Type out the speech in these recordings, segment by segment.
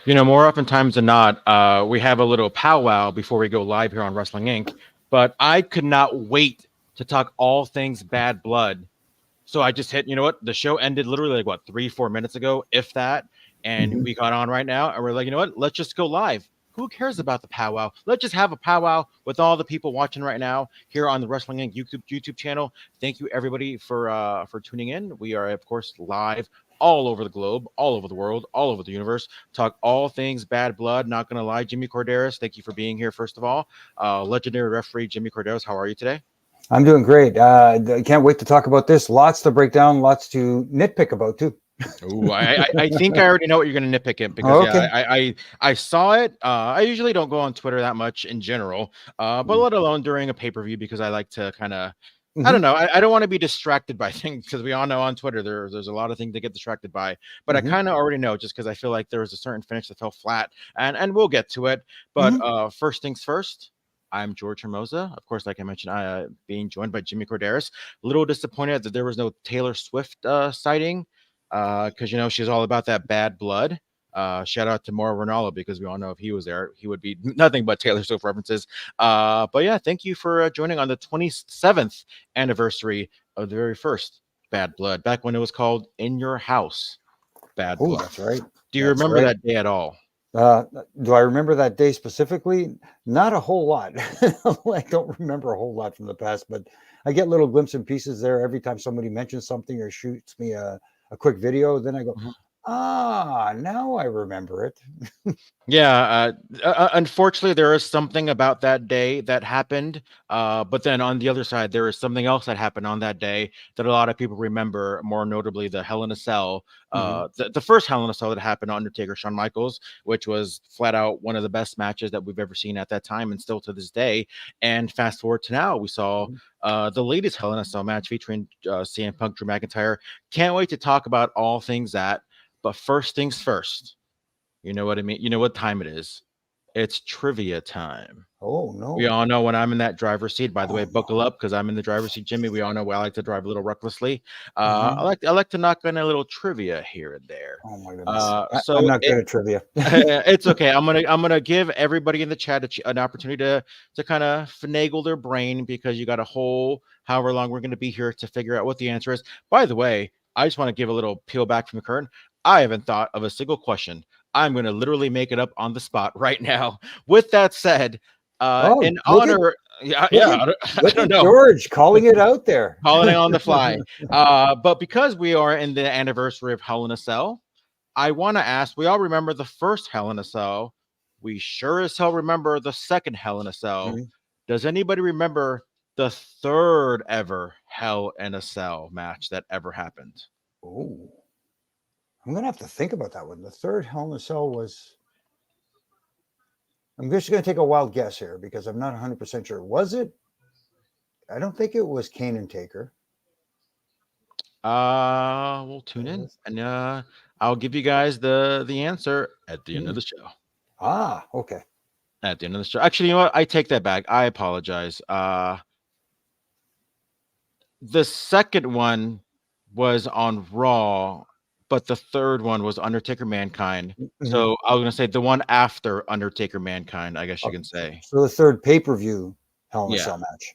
More oftentimes than not, we have a little powwow before we go live here on Wrestling Inc. But I could not wait to talk all things Bad Blood. So I just hit, the show ended literally 3-4 minutes ago, if that. And we got on right now and we're like, let's just go live. Who cares about the powwow? Let's just have a powwow with all the people watching right now here on the Wrestling Inc. YouTube channel. Thank you everybody for tuning in. We are of course live all over the globe, all over the world, all over the universe. Talk all things Bad Blood. Not gonna lie, Jimmy Korderas, thank you for being here. First of all, legendary referee Jimmy Korderas, how are you today? I'm doing great. I can't wait to talk about this. Lots to break down, lots to nitpick about too. Ooh, I think I already know what you're going to nitpick it because I saw it. I usually don't go on Twitter that much in general, but let alone during a pay-per-view because I like to kind of I don't know. I don't want to be distracted by things because we all know on Twitter there's a lot of things to get distracted by. But I kind of already know just because I feel like there was a certain finish that fell flat, and we'll get to it. But first things first. I'm George Hermoza. Of course, like I mentioned, being joined by Jimmy Korderas. A little disappointed that there was no Taylor Swift sighting because, she's all about that bad blood. Shout out to Mauro Ranallo because we all know if he was there, he would be nothing but Taylor Swift references. But yeah, thank you for joining on the 27th anniversary of the very first Bad Blood, back when it was called In Your House Bad Blood. That's right. Do you remember that day at all? Do I remember that day specifically? Not a whole lot. I don't remember a whole lot from the past, but I get little glimpses and pieces there every time somebody mentions something or shoots me a quick video. Then I go, now I remember it. Yeah, unfortunately, there is something about that day that happened. But then on the other side, there is something else that happened on that day that a lot of people remember, more notably the Hell in a Cell. The first Hell in a Cell that happened, Undertaker, Shawn Michaels, which was flat out one of the best matches that we've ever seen at that time and still to this day. And fast forward to now, we saw the latest Hell in a Cell match featuring CM Punk, Drew McIntyre. Can't wait to talk about all things that. But first things first. You know what I mean? You know what time it is? It's trivia time. Oh, no. We all know when I'm in that driver's seat. By the way, buckle up because I'm in the driver's seat, Jimmy. We all know I like to drive a little recklessly. I like to knock in a little trivia here and there. Oh my goodness! So I'm not good at trivia. It's okay. I'm gonna give everybody in the chat an opportunity to kind of finagle their brain because you got a whole however long we're going to be here to figure out what the answer is. By the way, I just want to give a little peel back from the curtain. I haven't thought of a single question. I'm going to literally make it up on the spot right now. With that said, in honor, I don't know. George calling it out there. Calling it on the fly. But because we are in the anniversary of Hell in a Cell, I want to ask, we all remember the first Hell in a Cell. We sure as hell remember the second Hell in a Cell. Does anybody remember the third ever Hell in a Cell match that ever happened? Oh. I'm going to have to think about that one. The third Hell in a Cell was... I'm just going to take a wild guess here because I'm not 100% sure. Was it? I don't think it was Kane and Taker. We'll tune in and I'll give you guys the answer at the end of the show. Okay. At the end of the show. Actually, you know what? I take that back. I apologize. The second one was on Raw, but the third one was Undertaker Mankind. So I was going to say the one after Undertaker Mankind, I guess you can say. So the third pay-per-view Hell in a Cell match.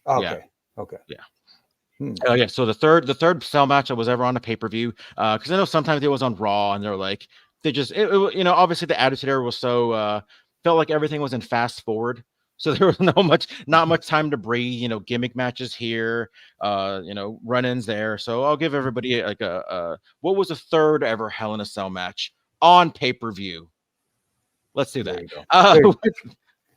Okay. Yeah. So the third Cell match that was ever on a pay-per-view, because I know sometimes it was on Raw and they're like, obviously the Attitude Era was so, felt like everything was in fast forward. So there was not much time to breathe, gimmick matches here, run-ins there. So I'll give everybody like what was the third ever Hell in a Cell match on pay-per-view? Let's do that.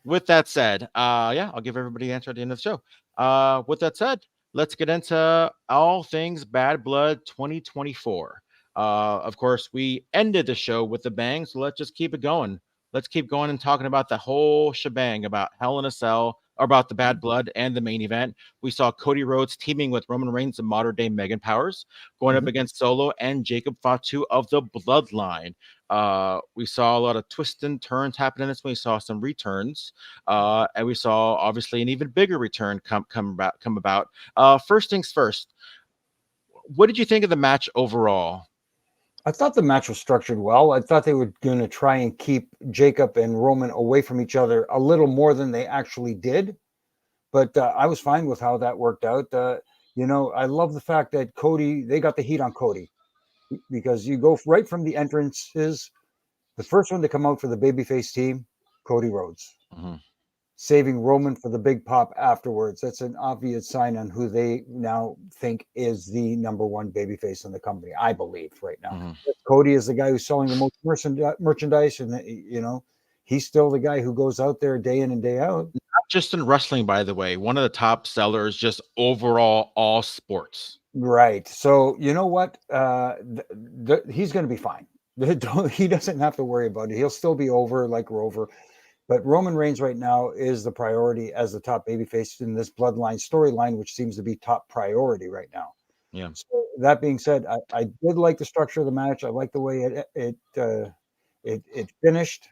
With that said, I'll give everybody the answer at the end of the show. With that said, let's get into all things Bad Blood 2024. Of course, we ended the show with a bang, so let's just keep it going. Let's keep going and talking about the whole shebang about Hell in a Cell, or about the Bad Blood and the main event. We saw Cody Rhodes teaming with Roman Reigns and modern-day Megan Powers, going up against Solo and Jacob Fatu of the Bloodline. We saw a lot of twists and turns happening this way. We saw some returns, and we saw obviously an even bigger return come about. First things first, what did you think of the match overall? I thought the match was structured well. I thought they were going to try and keep Jacob and Roman away from each other a little more than they actually did. But I was fine with how that worked out. I love the fact that Cody, they got the heat on Cody because you go right from the entrances. The first one to come out for the babyface team, Cody Rhodes. Mm-hmm. Saving Roman for the big pop afterwards. That's an obvious sign on who they now think is the number one babyface in the company, I believe, right now. Mm-hmm. Cody is the guy who's selling the most merchandise, and he's still the guy who goes out there day in and day out. Not just in wrestling, by the way, one of the top sellers, just overall all sports. Right. So you know what? He's going to be fine. He doesn't have to worry about it. He'll still be over like Rover. But Roman Reigns right now is the priority as the top babyface in this Bloodline storyline, which seems to be top priority right now. Yeah. So that being said, I did like the structure of the match. I like the way it finished.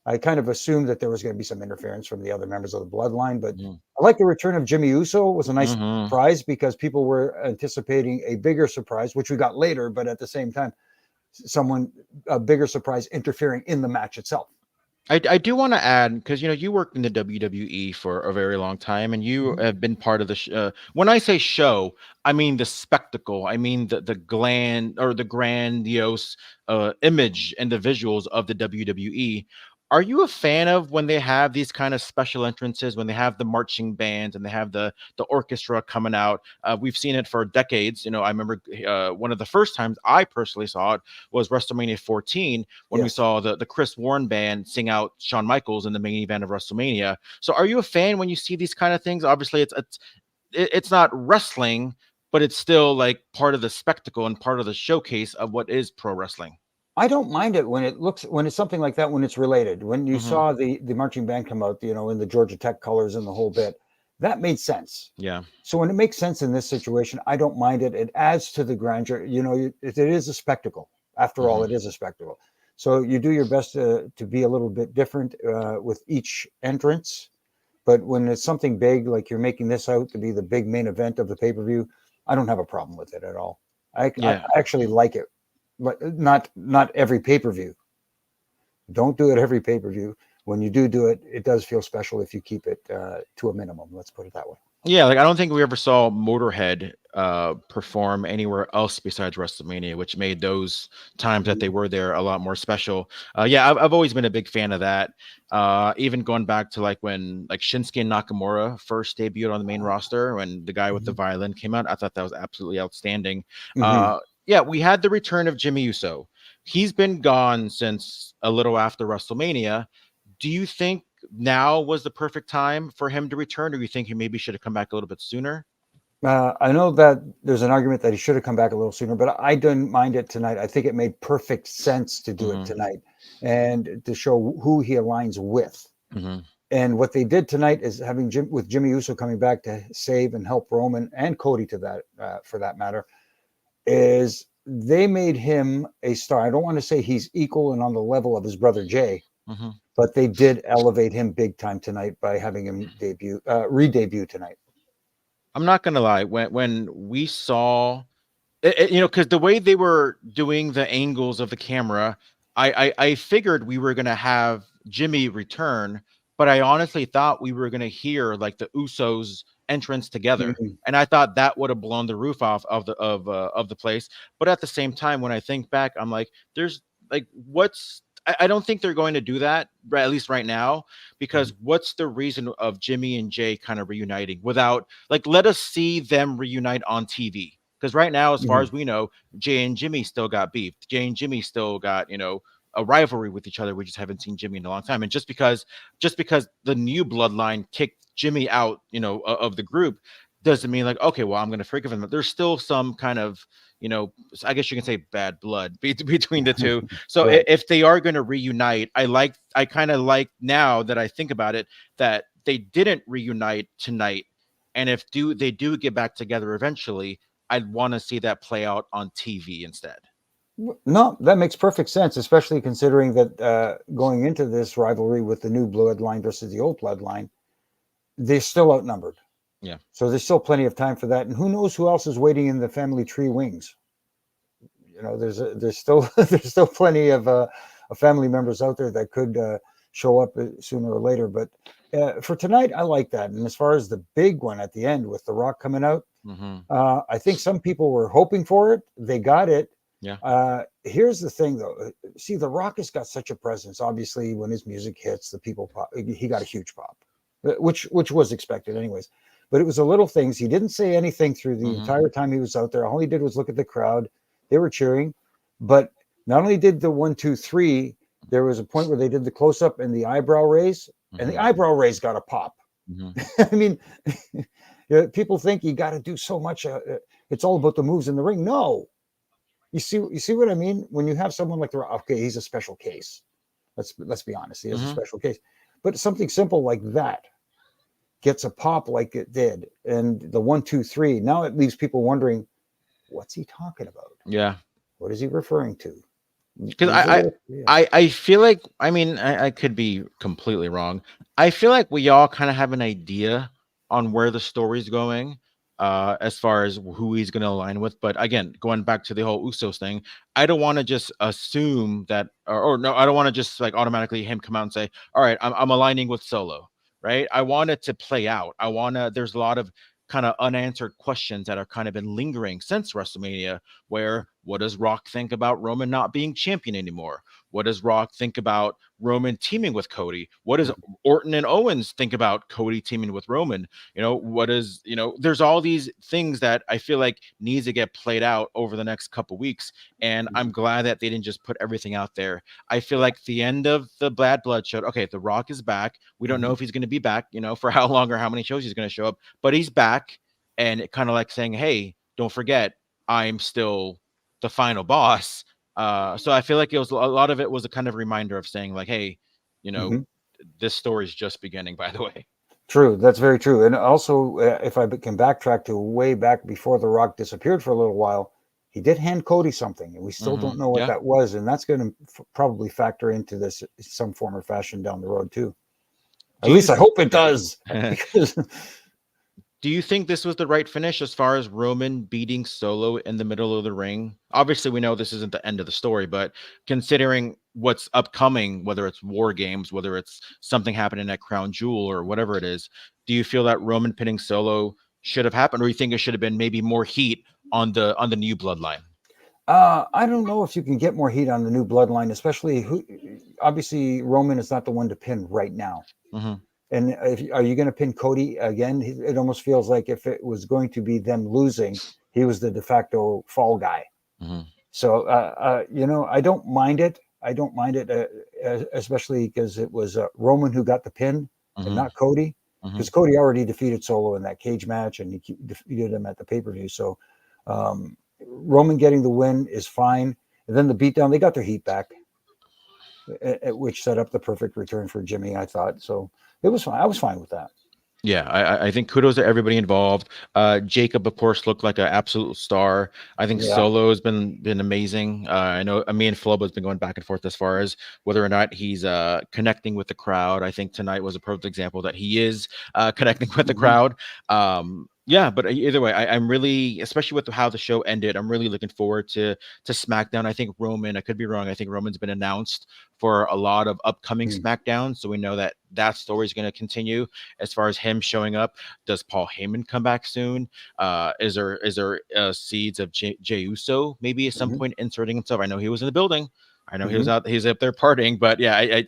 I kind of assumed that there was going to be some interference from the other members of the Bloodline, but I like the return of Jimmy Uso. It was a nice surprise because people were anticipating a bigger surprise, which we got later, but at the same time, a bigger surprise interfering in the match itself. I do want to add, because you worked in the WWE for a very long time, and you have been part of the when I say show, I mean the spectacle. I mean the grandiose image and the visuals of the WWE. Are you a fan of when they have these kind of special entrances, when they have the marching bands and they have the orchestra coming out? We've seen it for decades. I remember one of the first times I personally saw it was WrestleMania 14 when we saw the Chris Warren band sing out Shawn Michaels in the main event of WrestleMania. So are you a fan when you see these kind of things? Obviously, it's not wrestling, but it's still like part of the spectacle and part of the showcase of what is pro wrestling. I don't mind it when it's something like that, when it's related. When you saw the marching band come out, in the Georgia Tech colors and the whole bit, that made sense. Yeah. So when it makes sense in this situation, I don't mind it. It adds to the grandeur. It is a spectacle. After all, it is a spectacle. So you do your best to be a little bit different with each entrance. But when it's something big, like you're making this out to be the big main event of the pay-per-view, I don't have a problem with it at all. I actually like it. But not every pay-per-view. Don't do it every pay-per-view. When you do it, it does feel special if you keep it to a minimum. Let's put it that way. Yeah, like I don't think we ever saw Motorhead perform anywhere else besides WrestleMania, which made those times that they were there a lot more special. I've always been a big fan of that. Even going back to when Shinsuke Nakamura first debuted on the main roster, when the guy with the violin came out, I thought that was absolutely outstanding. We had the return of Jimmy Uso. He's been gone since a little after WrestleMania. Do you think now was the perfect time for him to return, or do you think he maybe should have come back a little bit sooner? I know that there's an argument that he should have come back a little sooner, but I didn't mind it tonight. I think it made perfect sense to do it tonight and to show who he aligns with. And what they did tonight is having Jimmy Uso coming back to save and help Roman and Cody to that, for that matter, is they made him a star. I don't want to say he's equal and on the level of his brother Jay, but they did elevate him big time tonight by having him re-debut tonight. I'm not gonna lie, when we saw it, because the way they were doing the angles of the camera, I figured we were gonna have Jimmy return, but I honestly thought we were gonna hear the Usos entrance together, and I thought that would have blown the roof off of the place. But at the same time, when I think back, I'm like, there's I don't think they're going to do that, at least right now, because what's the reason of Jimmy and Jay kind of reuniting without let us see them reunite on TV? Because right now, as far as we know, Jay and Jimmy still got beef. Jay and Jimmy still got a rivalry with each other. We just haven't seen Jimmy in a long time. And just because the new bloodline kicked Jimmy out, of the group, doesn't mean okay, well, I'm going to forgive him. There's still some kind of, I guess you can say bad blood between the two. So Right. if they are going to reunite, I kind of like now that I think about it, that they didn't reunite tonight. And if they do get back together eventually, I'd want to see that play out on TV instead. No, that makes perfect sense, especially considering that going into this rivalry with the new bloodline versus the old bloodline, they're still outnumbered. Yeah. So there's still plenty of time for that. And who knows who else is waiting in the family tree wings? there's still there's still plenty of family members out there that could show up sooner or later. But for tonight, I like that. And as far as the big one at the end with The Rock coming out, I think some people were hoping for it. They got it. Yeah. Here's the thing, though. See, The Rock has got such a presence. Obviously, when his music hits, the people pop. He got a huge pop, which was expected, anyways. But it was the little things. He didn't say anything through the entire time he was out there. All he did was look at the crowd. They were cheering. But not only did the 1, 2, 3, there was a point where they did the close up and the eyebrow raise, and the eyebrow raise got a pop. I mean, people think you got to do so much. It's all about the moves in the ring. No, you see what I mean? When you have someone like okay, he's a special case. Let's be honest. He is a special case. But something simple like that gets a pop like it did, and the 1, 2, 3. Now it leaves people wondering, what's he talking about? Yeah. What is he referring to? Because I feel like, I mean, I could be completely wrong. I feel like we all kind of have an idea on where the story's going, as far as who he's going to align with. But again, going back to the whole Usos thing, I don't want to just assume that, or no, I don't want to just like automatically him come out and say, all right, I'm aligning with Solo, right? I want it to play out. There's a lot of kind of unanswered questions that are kind of been lingering since WrestleMania, where what does Rock think about Roman not being champion anymore? What does Rock think about Roman teaming with Cody? What does Orton and Owens think about Cody teaming with Roman? There's all these things that I feel like needs to get played out over the next couple weeks. And I'm glad that they didn't just put everything out there. I feel like the end of the Bad Blood showed, okay, The Rock is back. We don't know if he's going to be back, for how long or how many shows he's going to show up, but he's back. And it kind of like saying, hey, don't forget, I'm still the final boss. So I feel like it was a lot of it was a kind of reminder of saying like, hey, this story is just beginning, by the way. True. That's very true. And also, if I can backtrack to way back before The Rock disappeared for a little while, he did hand Cody something, and we still don't know what that was. And that's going to probably factor into this in some form or fashion down the road too. At least I hope it does. Because do you think this was the right finish as far as Roman beating Solo in the middle of the ring? Obviously, we know this isn't the end of the story, but considering what's upcoming, whether it's War Games, whether it's something happening at Crown Jewel or whatever it is, do you feel that Roman pinning Solo should have happened, or you think it should have been maybe more heat on the new Bloodline? I don't know if you can get more heat on the new Bloodline, especially obviously Roman is not the one to pin right now. And are you going to pin Cody again? It almost feels like if it was going to be them losing, he was the de facto fall guy. So, I don't mind it. I don't mind it, especially because it was Roman who got the pin and not Cody. Because Cody already defeated Solo in that cage match, and he defeated him at the pay-per-view. So Roman getting the win is fine. And then the beatdown, they got their heat back, which set up the perfect return for Jimmy, I thought. So it was fine. I was fine with that. Yeah, I think kudos to everybody involved. Jacob, of course, looked like an absolute star. I think Solo has been amazing. I know me and Flobo has been going back and forth as far as whether or not he's connecting with the crowd. I think tonight was a perfect example that he is connecting with the crowd. Yeah, but either way, I'm really, especially with how the show ended, I'm really looking forward to SmackDown. I think Roman, I could be wrong, I think Roman's been announced for a lot of upcoming SmackDown, so we know that story is going to continue. As far as him showing up, does Paul Heyman come back soon? Is there seeds of Jey Uso maybe at some point inserting himself? I know he was in the building. I know he's up there partying, but yeah,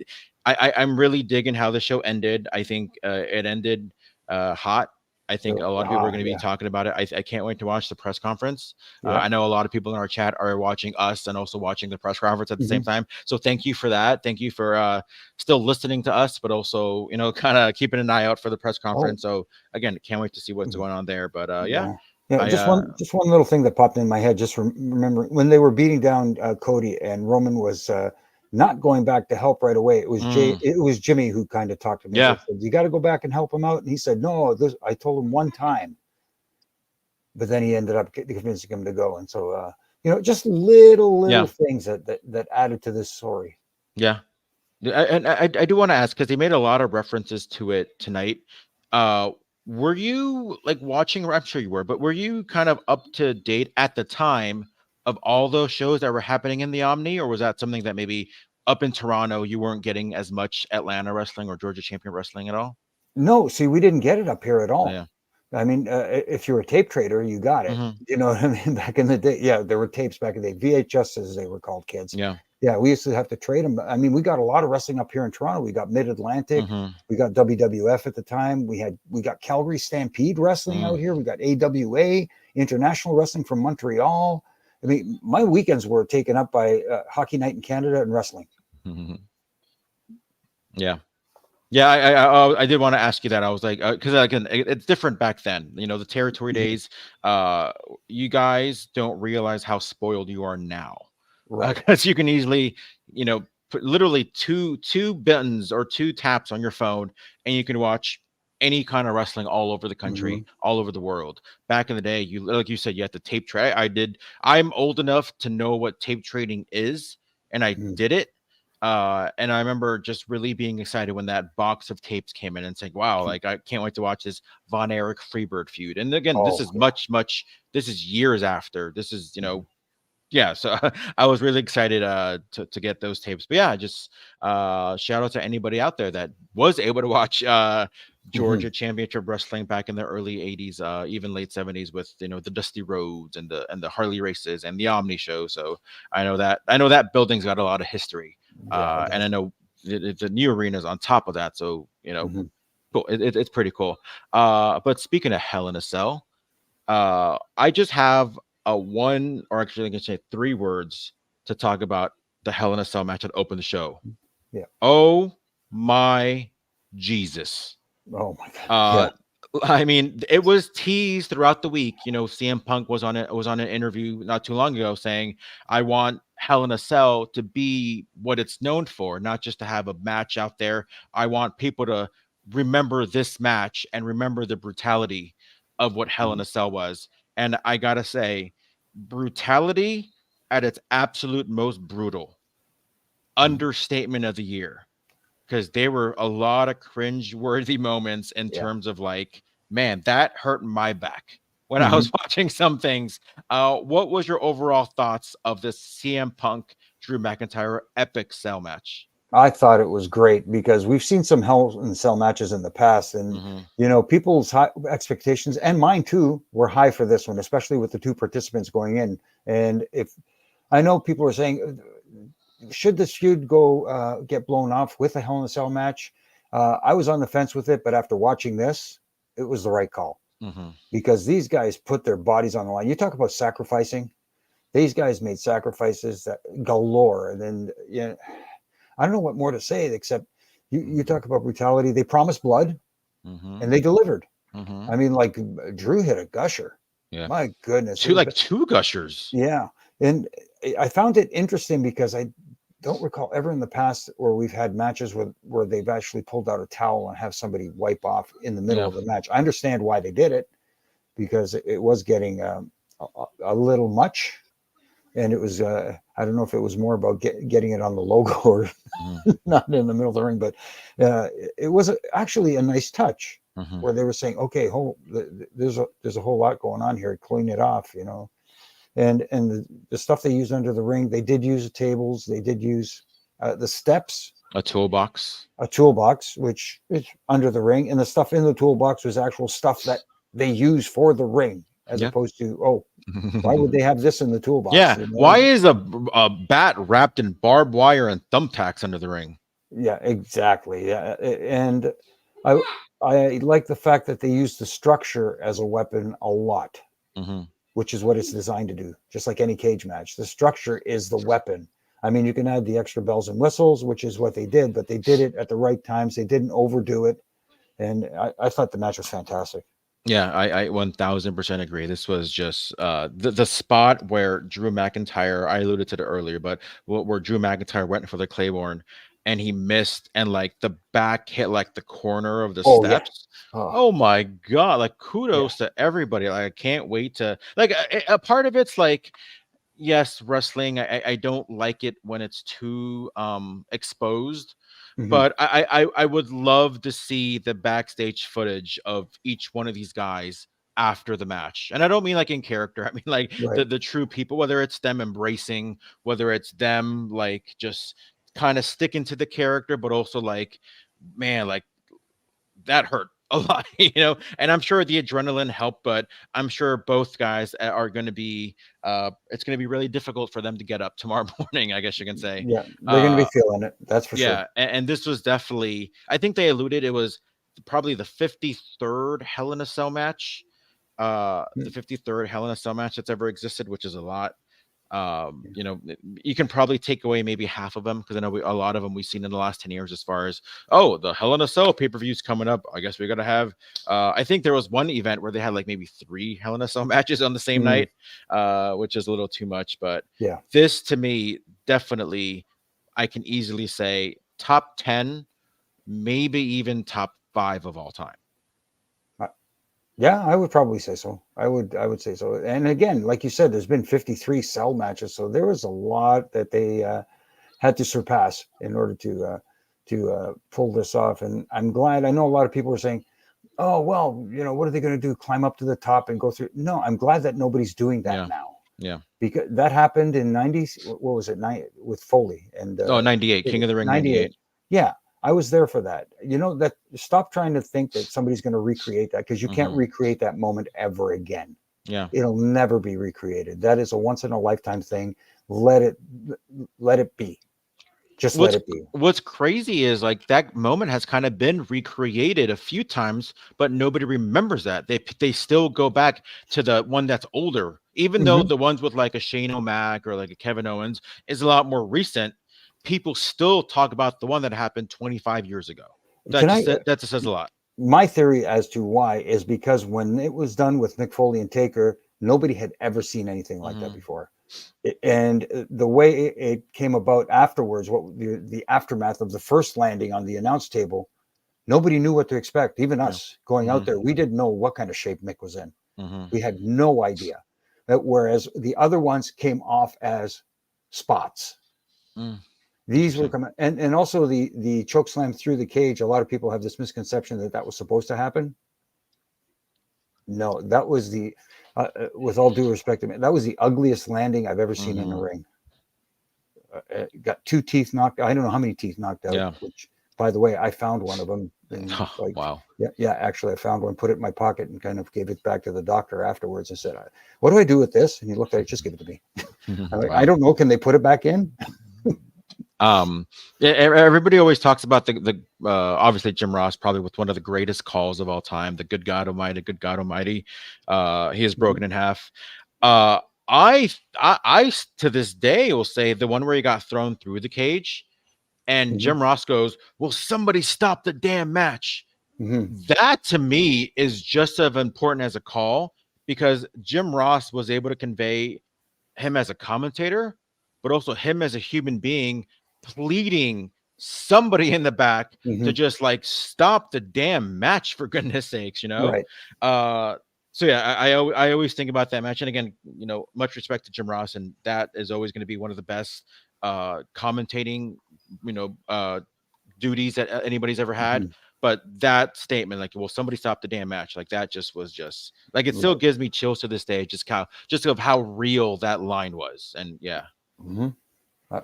I'm really digging how the show ended. I think it ended hot. I think a lot of people are going to be talking about it. I can't wait to watch the press conference. I know a lot of people in our chat are watching us and also watching the press conference at the same time. So thank you for that. Thank you for still listening to us, but also, kind of keeping an eye out for the press conference. So again, can't wait to see what's going on there. But yeah, just one little thing that popped in my head. Just remember when they were beating down Cody and Roman was not going back to help right away. It was it was Jimmy who kind of talked to me. Yeah. Said, you got to go back and help him out. And he said, no, I told him one time, but then he ended up convincing him to go. And so, just little things that added to this story. Yeah. And I do want to ask, because they made a lot of references to it tonight. Were you like watching, I'm sure you were, but were you kind of up to date at the time of all those shows that were happening in the Omni, or was that something that maybe up in Toronto you weren't getting as much Atlanta wrestling or Georgia Champion wrestling at all? No, see, we didn't get it up here at all. Yeah. I mean, if you're a tape trader, you got it. Mm-hmm. You know what I mean? Back in the day, yeah, there were tapes back in the day, VHS as they were called, kids. Yeah. Yeah, we used to have to trade them. I mean, we got a lot of wrestling up here in Toronto. We got Mid Atlantic, Mm-hmm. we got WWF at the time. We got Calgary Stampede wrestling out here. We got AWA International Wrestling from Montreal. I mean, my weekends were taken up by Hockey Night in Canada and wrestling. Mm-hmm. Yeah. Yeah, I did want to ask you that. I was like, because again, it's different back then. You know, the territory days. You guys don't realize how spoiled you are now, Right. because you can easily, you know, put literally two buttons or two taps on your phone, and you can watch any kind of wrestling all over the country, all over the world. Back in the day, you like you said, you had to tape trade. I'm old enough to know what tape trading is, and I did it. And I remember just really being excited when that box of tapes came in and saying, wow, like I can't wait to watch this Von Erich Freebird feud. And again, this is much, this is years after. This is, you know, yeah. So I was really excited to get those tapes. But yeah, just shout out to anybody out there that was able to watch Georgia Championship Wrestling back in the early 80s, even late 70s with, you know, the Dusty Rhodes and the Harley races and the Omni show. So I know that building's got a lot of history. And I know the new arenas on top of that. So, you know, cool. It's pretty cool. But speaking of Hell in a Cell, I just have one, or actually I can say 3 words to talk about the Hell in a Cell match that opened the show. Yeah. Oh my Jesus. Oh my God. I mean, it was teased throughout the week. You know, CM Punk was on an interview not too long ago saying, I want Hell in a Cell to be what it's known for, not just to have a match out there. I want people to remember this match and remember the brutality of what Hell in a Cell was. And I gotta say, brutality at its absolute most brutal. Understatement of the year. Because there were a lot of cringe-worthy moments in terms of like, man, that hurt my back when I was watching some things. What was your overall thoughts of this CM Punk Drew McIntyre epic cell match? I thought it was great because we've seen some Hell in a Cell matches in the past, and you know, people's high expectations and mine too were high for this one, especially with the 2 participants going in. And if I know people are saying, should this feud go get blown off with a Hell in a Cell match? I was on the fence with it, but after watching this, it was the right call because these guys put their bodies on the line. You talk about sacrificing; these guys made sacrifices that galore. And then, yeah, I don't know what more to say except you talk about brutality. They promised blood, and they delivered. I mean, like Drew hit a gusher. Yeah, my goodness, 2 gushers. Yeah, and I found it interesting because I don't recall ever in the past where we've had matches where they've actually pulled out a towel and have somebody wipe off in the middle of the match. I understand why they did it because it was getting a little much, and it was I don't know if it was more about getting it on the logo or not in the middle of the ring, but it was actually a nice touch where they were saying, okay, there's a whole lot going on here, clean it off, you know. And the stuff they used under the ring, they did use the tables, they did use the steps, a toolbox, which is under the ring, and the stuff in the toolbox was actual stuff that they use for the ring, as opposed to why would they have this in the toolbox? Yeah, you know? Why is a bat wrapped in barbed wire and thumbtacks under the ring? Yeah, exactly. Yeah, and I like the fact that they use the structure as a weapon a lot. Which is what it's designed to do. Just like any cage match, the structure is the weapon. I mean, you can add the extra bells and whistles, which is what they did, but they did it at the right times. They didn't overdo it. And I thought the match was fantastic. Yeah, I 1000% agree. This was just the spot where Drew McIntyre, I alluded to it earlier, but where Drew McIntyre went for the Claymore and he missed, and like the back hit like the corner of the steps. Yeah. Oh my God, like kudos to everybody. Like I can't wait to, like, a part of it's like, yes, wrestling, I don't like it when it's too exposed. But I would love to see the backstage footage of each one of these guys after the match. And I don't mean like in character. I mean like Right. the true people, whether it's them embracing, whether it's them like just kind of sticking to the character, but also like, man, like that hurt a lot, and I'm sure the adrenaline helped, but I'm sure both guys are going to be, it's going to be really difficult for them to get up tomorrow morning, I guess you can say. Yeah, they're going to be Uh, feeling it. That's for sure. yeah. And this was definitely, I think they alluded it was probably the 53rd Hell in a Cell match, the 53rd Hell in a Cell match that's ever existed, which is a lot. You can probably take away maybe half of them because I know a lot of them we've seen in the last 10 years as far as, the Hell in a Cell pay-per-views coming up. I guess we got to have, I think there was one event where they had like maybe 3 Hell in a Cell matches on the same night, which is a little too much. But Yeah, this to me, definitely, I can easily say top 10, maybe even top 5 of all time. yeah, I would probably say so. I would say so. And again, like you said, there's been 53 cell matches, so there was a lot that they had to surpass in order to pull this off. And I'm glad. I know a lot of people are saying, "Oh, well, what are they going to do? Climb up to the top and go through?" No, I'm glad that nobody's doing that now. Yeah. Because that happened in 90s. What was it? With Foley and 98, King of the Ring 98. Yeah, I was there for that. That stop trying to think that somebody's going to recreate that, because you can't recreate that moment ever again. Yeah. It'll never be recreated. That is a once in a lifetime thing. Let it be. Just let it be. What's crazy is like that moment has kind of been recreated a few times, but nobody remembers that. They still go back to the one that's older, even though the ones with like a Shane O'Mac or like a Kevin Owens is a lot more recent. People still talk about the one that happened 25 years ago. That just says a lot. My theory as to why is because when it was done with Mick Foley and Taker, nobody had ever seen anything like that before. And the way it came about afterwards, what the aftermath of the first landing on the announce table, nobody knew what to expect. Even us going out there, we didn't know what kind of shape Mick was in. We had no idea. Whereas the other ones came off as spots. These were coming, and also the choke slam through the cage. A lot of people have this misconception that was supposed to happen. No, that was the, with all due respect, that was the ugliest landing I've ever seen in a ring. Got 2 teeth knocked. I don't know how many teeth knocked out. Yeah. Which, by the way, I found one of them. Wow. Yeah. Actually, I found one, put it in my pocket, and kind of gave it back to the doctor afterwards and said, "What do I do with this?" And he looked at it. "Just give it to me." I don't know. Can they put it back in? Everybody always talks about the obviously Jim Ross, probably with one of the greatest calls of all time, the good God Almighty. He is broken in half. I to this day will say the one where he got thrown through the cage and Jim Ross goes, "Will somebody stop the damn match?" That to me is just as important as a call, because Jim Ross was able to convey him as a commentator, but also him as a human being, pleading somebody in the back to just like stop the damn match, for goodness sakes, Right. So yeah, I always think about that match. And again, much respect to Jim Ross, and that is always going to be one of the best commentating duties that anybody's ever had. But that statement, like, "Will somebody stop the damn match?" Like that was just like, it still gives me chills to this day, just of how real that line was. And yeah.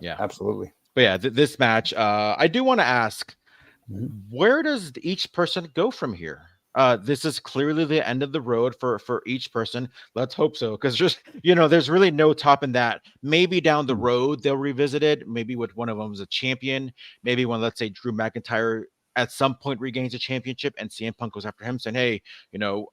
Yeah, absolutely. But yeah, this match, I do want to ask, where does each person go from here? This is clearly the end of the road for each person. Let's hope so, because just there's really no topping that. Maybe down the road they'll revisit it. Maybe with one of them as a champion. Maybe when, let's say, Drew McIntyre at some point regains a championship and CM Punk goes after him saying, "Hey,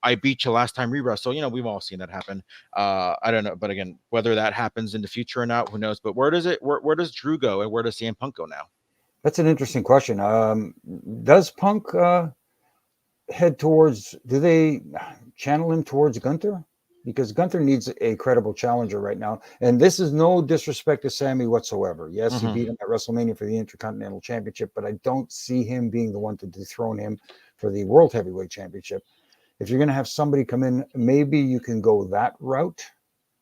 I beat you last time re-wrestle." We've all seen that happen. I don't know, but again, whether that happens in the future or not, who knows? But where does Drew go, and where does CM Punk go now? That's an interesting question. Does Punk head towards? Do they channel him towards Gunther? Because Gunther needs a credible challenger right now. And this is no disrespect to Sammy whatsoever. Yes, he beat him at WrestleMania for the Intercontinental Championship, but I don't see him being the one to dethrone him for the World Heavyweight Championship. If you're going to have somebody come in, maybe you can go that route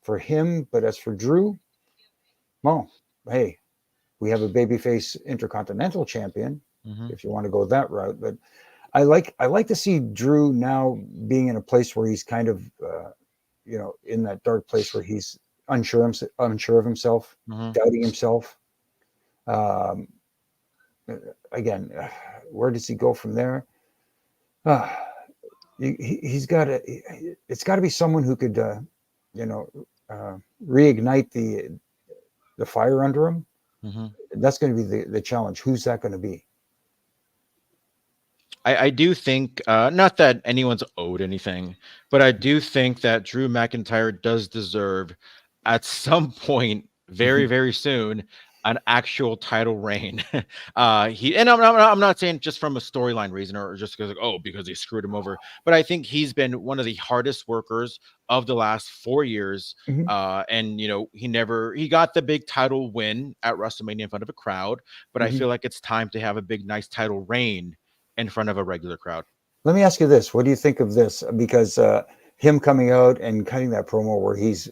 for him. But as for Drew, well, hey, we have a babyface Intercontinental Champion, if you want to go that route. But I like to see Drew now being in a place where he's kind of in that dark place where he's unsure of himself, doubting himself. Again, where does he go from there? He's got to. It's got to be someone who could, reignite the fire under him. That's going to be the challenge. Who's that going to be? I do think, not that anyone's owed anything, but I do think that Drew McIntyre does deserve, at some point, very, very soon, an actual title reign. And I'm not saying just from a storyline reason or just because they screwed him over, but I think he's been one of the hardest workers of the last 4 years. And he got the big title win at WrestleMania in front of a crowd, but I feel like it's time to have a big, nice title reign in front of a regular crowd. Let me ask you this. What do you think of this? Because him coming out and cutting that promo where he's,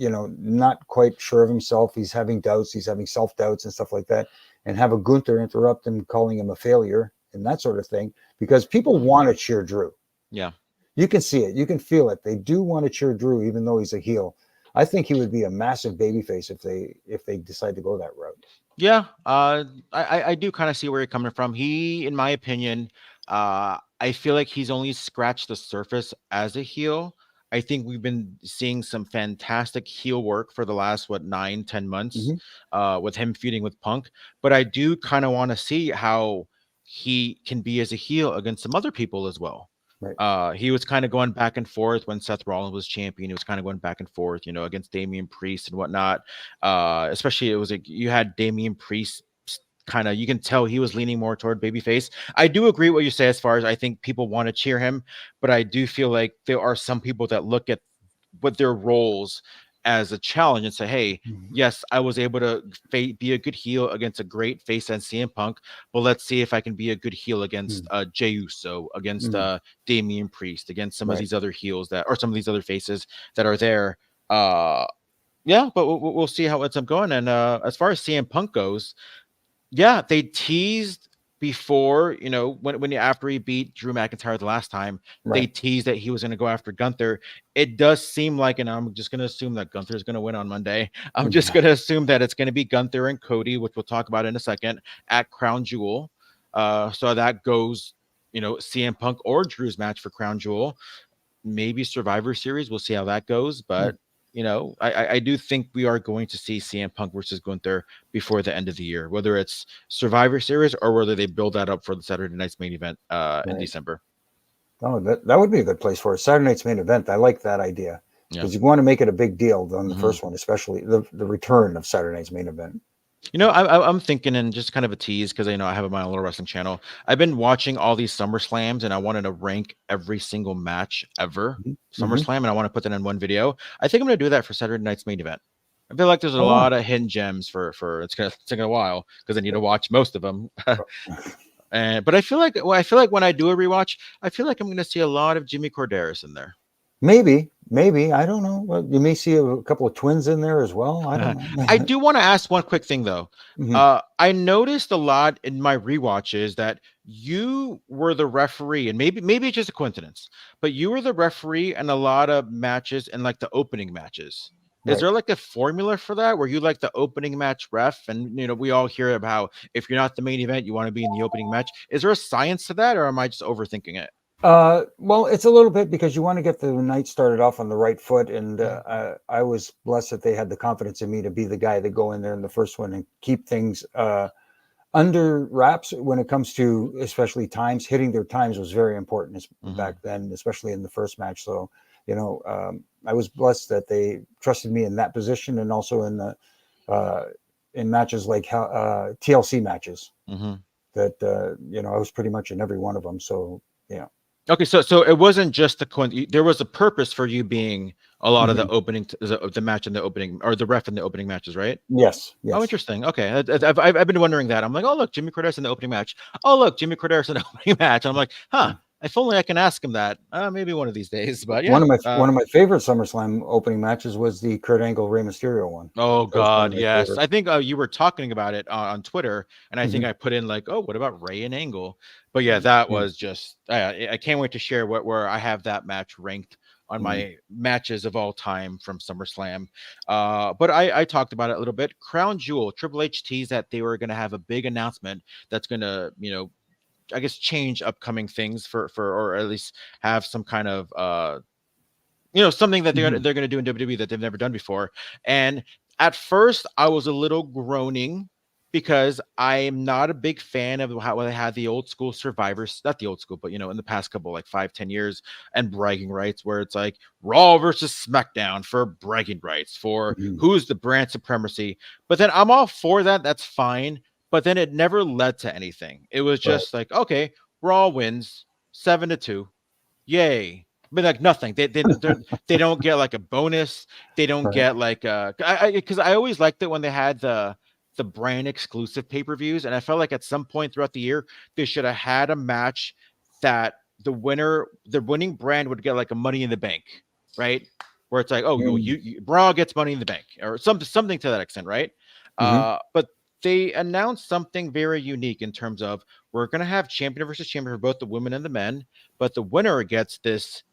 not quite sure of himself. He's having doubts. He's having self-doubts and stuff like that. And have a Gunther interrupt him, calling him a failure and that sort of thing. Because people want to cheer Drew. Yeah. You can see it. You can feel it. They do want to cheer Drew, even though he's a heel. I think he would be a massive babyface if they decide to go that route. Yeah, I do kind of see where you're coming from. He, in my opinion, I feel like he's only scratched the surface as a heel. I think we've been seeing some fantastic heel work for the last 9-10 months with him feuding with Punk. But I do kind of want to see how he can be as a heel against some other people as well. Right. He was kind of going back and forth when Seth Rollins was champion. He was kind of going back and forth, against Damian Priest and whatnot. Especially it was like you had Damian Priest kind of, you can tell he was leaning more toward babyface. I do agree what you say as far as I think people want to cheer him, but I do feel like there are some people that look at what their roles as a challenge and say, hey, yes, I was able to be a good heel against a great face and CM Punk, but let's see if I can be a good heel against Jey Uso, against Damian Priest, against some of these other heels or some of these other faces that are there. Yeah, but we'll see how it's going. And as far as CM Punk goes, yeah, they teased before, after he beat Drew McIntyre the last time, they teased that he was going to go after Gunther. It does seem like, and I'm just going to assume that Gunther is going to win on Monday. I'm just going to assume that it's going to be Gunther and Cody, which we'll talk about in a second, at Crown Jewel. So that goes, CM Punk or Drew's match for Crown Jewel. Maybe Survivor Series. We'll see how that goes. But I do think we are going to see CM Punk versus Gunther before the end of the year, whether it's Survivor Series or whether they build that up for the Saturday night's main event in December. Oh, that would be a good place for it. Saturday night's main event. I like that idea because you want to make it a big deal on the first one, especially the return of Saturday night's main event. I'm thinking, and just kind of a tease because I have my own little wrestling channel. I've been watching all these SummerSlams, and I wanted to rank every single match ever SummerSlam, and I want to put that in one video. I think I'm going to do that for Saturday night's main event. I feel like there's a lot of hidden gems for it's going to take a while because I need to watch most of them. But I feel like when I do a rewatch, I feel like I'm going to see a lot of Jimmy Korderas in there. Maybe. I don't know. Well, you may see a couple of twins in there as well. I don't know. I do want to ask one quick thing, though. I noticed a lot in my rewatches that you were the referee, and maybe it's just a coincidence, but you were the referee in a lot of matches and like the opening matches. Is there like a formula for that where you like the opening match ref? And, we all hear about how if you're not the main event, you want to be in the opening match. Is there a science to that, or am I just overthinking it? Well, it's a little bit because you want to get the night started off on the right foot. And I was blessed that they had the confidence in me to be the guy to go in there in the first one and keep things under wraps when it comes to especially times. Hitting their times was very important back then, especially in the first match. So, I was blessed that they trusted me in that position and also in the in matches like TLC matches that, I was pretty much in every one of them. So, yeah. Okay, so it wasn't just there was a purpose for you being a lot of the opening, the match in the opening, or the ref in the opening matches, right? Yes. Oh, interesting. Okay, I've been wondering that. I'm like, oh look, Jimmy Korderas in the opening match. Oh look, Jimmy Korderas in the opening match. And I'm like, huh, If only I can ask him that. Maybe one of these days. But yeah. One of my favorite SummerSlam opening matches was the Kurt Angle Rey Mysterio one. Oh That was one of God, my yes. favorites. I think you were talking about it on Twitter, and I think Mhm. I put in like, oh, what about Ray and Angle? But yeah, that Yeah. was just. I can't wait to share where I have that match ranked on Mhm. my matches of all time from SummerSlam. But I talked about it a little bit. Crown Jewel, Triple H teased that they were going to have a big announcement that's going to, I guess change upcoming things for or at least have some kind of something that they're Mhm. they're going to do in WWE that they've never done before. And at first, I was a little groaning because I'm not a big fan of how they had the old school survivors, not the old school, but in the past couple like 5-10 years, and bragging rights where it's like Raw versus SmackDown for bragging rights for Mhm. who's the brand supremacy. But then I'm all for that. That's fine. But then it never led to anything. It was Right. just like, okay, Raw wins 7-2. Yay. But like nothing. They don't get like a bonus. They don't Right. get like because I always liked it when they had the brand exclusive pay-per-views, and I felt like at some point throughout the year they should have had a match that the winning brand would get like a Money in the Bank, right? Where it's like, oh, Mm. you Braun gets Money in the Bank or something to that extent, right? Mhm. But they announced something very unique in terms of we're gonna have champion versus champion for both the women and the men, but the winner gets this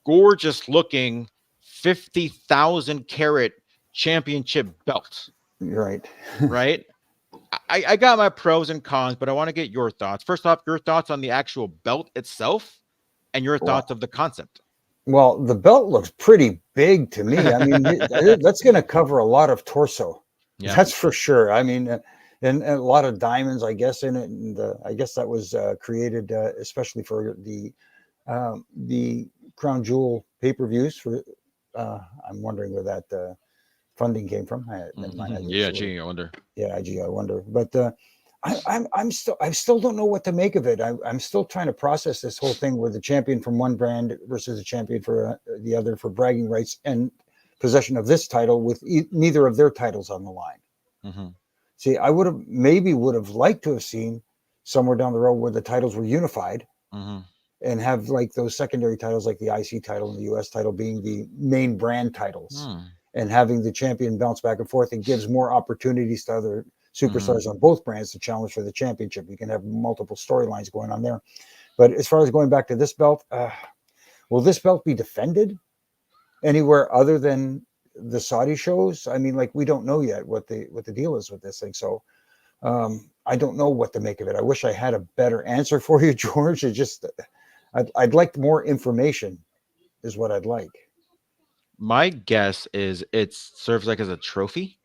gorgeous looking 50,000 carat championship belt, You're right. right? I got my pros and cons, but I want to get your thoughts. First off, your thoughts on the actual belt itself and your Wow. thoughts of the concept. Well, the belt looks pretty big to me. I mean, that's going to cover a lot of torso. Yeah. That's for sure. I mean, and a lot of diamonds, I guess, in it. And I guess that was created especially for the Crown Jewel pay-per-views. I'm wondering where that funding came from. Never mind. Yeah, gee, I wonder. Yeah, gee, I wonder. But I still don't know what to make of it. I'm still trying to process this whole thing with the champion from one brand versus a champion for the other for bragging rights and possession of this title with neither of their titles on the line. Mm-hmm. See, I would have liked to have seen somewhere down the road where the titles were unified Mm-hmm. and have like those secondary titles, like the IC title and the US title, being the main brand titles, and having the champion bounce back and forth. It gives more opportunities to other superstars on both brands to challenge for the championship. You can have multiple storylines going on there. But as far as going back to this belt, will this belt be defended anywhere other than the Saudi shows? I mean, like, we don't know yet what the deal is with this thing. So I don't know what to make of it. I wish I had a better answer for you, George. It just I'd like more information is what I'd like. My guess is it serves like as a trophy.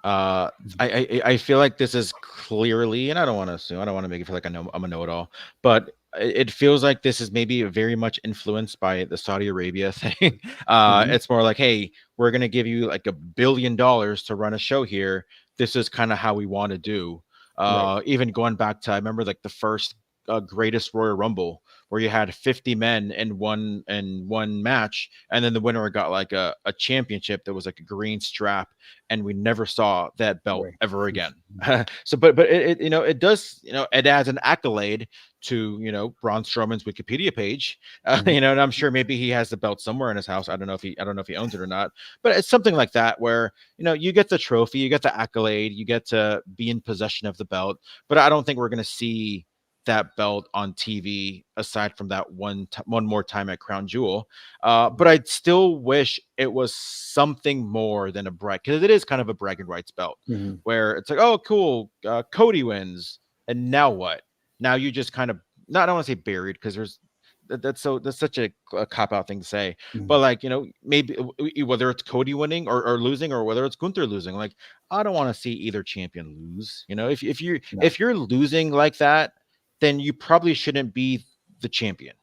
I feel like this is clearly, and I don't want to assume, I don't want to make it feel like I'm a know-it-all, but it feels like this is maybe very much influenced by the Saudi Arabia thing. Mhm. It's more like, hey, we're gonna give you like $1 billion to run a show here. This is kind of how we want to do. Right. Even going back to, I remember like the first greatest Royal Rumble where you had 50 men in one match, and then the winner got like a championship that was like a green strap, and we never saw that belt Right. ever again. So, but it does, it adds an accolade to Braun Strowman's Wikipedia page, Mhm. and I'm sure maybe he has the belt somewhere in his house. I don't know if he owns it or not, but it's something like that where you get the trophy, you get the accolade, you get to be in possession of the belt. But I don't think we're going to see that belt on TV aside from that one more time at Crown Jewel. But I'd still wish it was something more than a brag, because it is kind of a bragging rights belt Mhm. where it's like, oh, cool, Cody wins, and now what? Now you just kind of, not, I don't want to say buried, because that's such a cop out thing to say, but Mhm. like maybe whether it's Cody winning or losing, or whether it's Gunther losing, like I don't want to see either champion lose. No. If you're losing like that, then you probably shouldn't be the champion,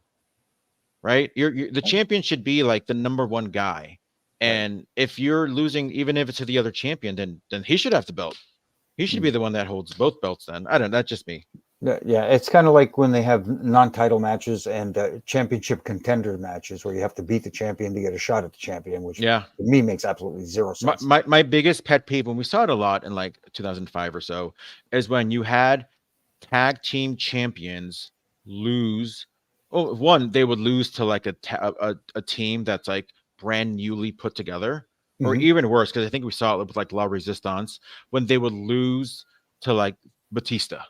right? The champion should be like the number one guy. Right. And if you're losing, even if it's to the other champion, then he should have the belt. He should be Mhm. the one that holds both belts. Then I don't. That's just me. Yeah, it's kind of like when they have non-title matches and championship contender matches where you have to beat the champion to get a shot at the champion, which Yeah. to me makes absolutely zero My, sense. my my biggest pet peeve, when we saw it a lot in like 2005 or so, is when you had tag team champions lose Well, one, they would lose to like a team that's like brand newly put together, or Mhm. even worse, because I think we saw it with like La Resistance when they would lose to like Batista,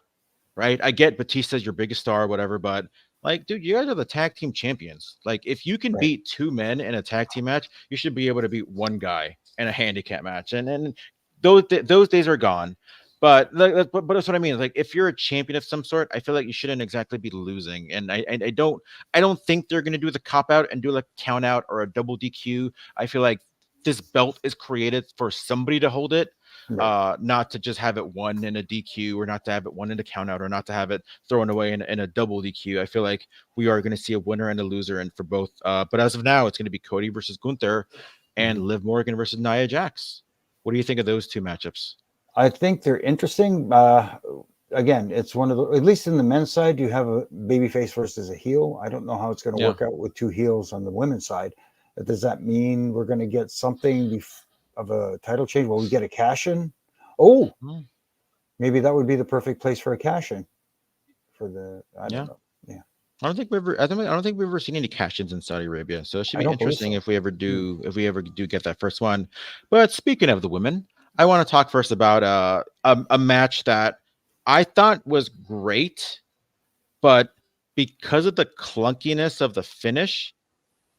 right? I get Batista's your biggest star, whatever, but like, dude, you guys are the tag team champions. Like, if you can Right. beat two men in a tag team match, you should be able to beat one guy in a handicap match. And those days are gone. But that's what I mean. Like, if you're a champion of some sort, I feel like you shouldn't exactly be losing. And I don't think they're gonna do the cop out and do like count out or a double DQ. I feel like this belt is created for somebody to hold it, Right. not to just have it won in a DQ or not to have it won in a count out or not to have it thrown away in a double DQ. I feel like we are going to see a winner and a loser and for both. But as of now, it's going to be Cody versus Gunther and Mhm. Liv Morgan versus Nia Jax. What do you think of those two matchups? I think they're interesting. Again, it's one of the, at least in the men's side, you have a babyface versus a heel. I don't know how it's going to Yeah. work out with two heels on the women's side. Does that mean we're going to get something of a title change? Will we get a cash in? Oh, Hmm. maybe that would be the perfect place for a cash in for the, I don't Yeah. know. Yeah. I don't think we've ever seen any cash-ins in Saudi Arabia. So it should I be don't believe interesting so. if we ever do get that first one. But speaking of the women, I want to talk first about a match that I thought was great, but because of the clunkiness of the finish,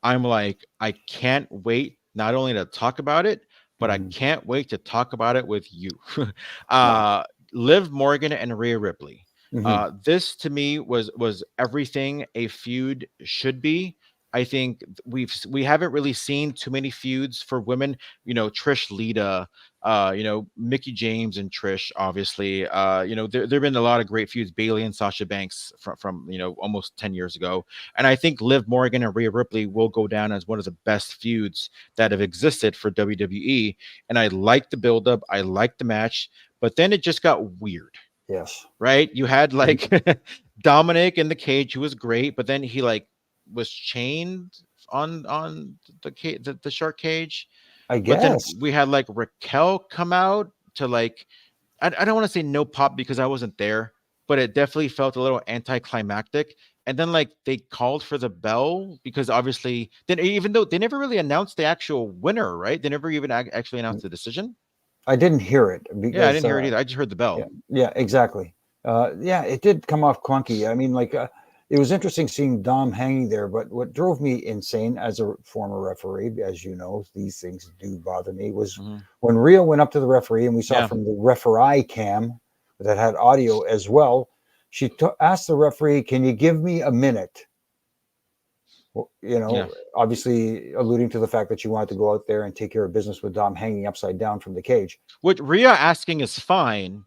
I'm like, I can't wait not only to talk about it, but I Mhm. can't wait to talk about it with you. Wow. Liv Morgan and Rhea Ripley. Hmm. This to me was everything a feud should be. I think we haven't really seen too many feuds for women. Trish Lita, Mickey James and Trish, obviously. There've been a lot of great feuds. Bayley and Sasha Banks from almost 10 years ago. And I think Liv Morgan and Rhea Ripley will go down as one of the best feuds that have existed for WWE. And I like the buildup. I like the match, but then it just got weird, Yes. right? You had Mhm. like Dominic in the cage, who was great, but then he like was chained on the shark cage. I But then guess. we had like Raquel come out to like I don't want to say no pop because I wasn't there, but it definitely felt a little anticlimactic. And then like they called for the bell because obviously then even though they never really announced the actual winner, right? They never even actually announced the decision. I didn't hear it Yeah, I because didn't hear it either. I just heard the yeah, bell. yeah, exactly. Yeah, it did come off clunky. I mean, like, it was interesting seeing Dom hanging there, but what drove me insane as a former referee, as you know, these things do bother me, was Mhm. when Rio went up to the referee and we saw Yeah, from the referee cam that had audio as well. She asked the referee, "Can you give me a minute?" Well, yeah. obviously alluding to the fact that she wanted to go out there and take care of business with Dom hanging upside down from the cage. What Rhea asking is fine,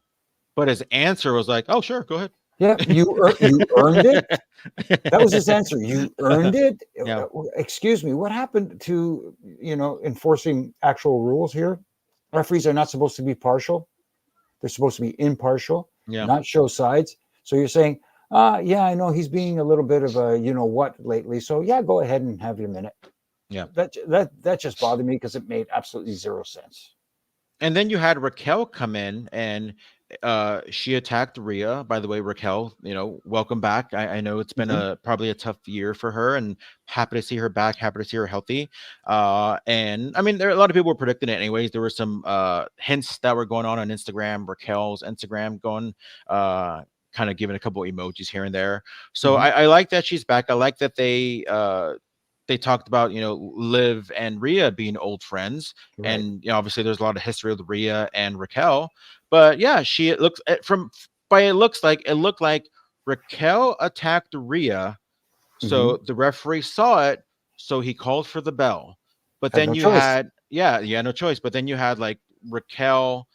but his answer was like, "Oh, sure, go Yeah, you earned it. ahead." That was his answer. You earned it. Yeah, Excuse me. What happened to enforcing actual rules here? Referees are not supposed to be partial. They're supposed to be impartial, yeah, not show sides. So you're saying, yeah, I know he's being a little bit of a what lately. So yeah, go ahead and have your minute. yeah. That just bothered me because it made absolutely zero sense. And then you had Raquel come in and she attacked Rhea. By the way, Raquel, welcome back. I know it's been Mhm. probably a tough year for her, and happy to see her back. Happy to see her healthy. And I mean, there are a lot of people were predicting it anyways. There were some hints that were going on Instagram, Raquel's Instagram, going kind of giving a couple emojis here and there. So Mhm. I like that she's back. I like that they talked about Liv and Rhea being old friends, Right. and obviously there's a lot of history with Rhea and Raquel. But yeah, it looks from by it looked like Raquel attacked Rhea, Mhm. so the referee saw it, so he called for the bell. But Had then no you choice. had no choice. But then you had like Raquel,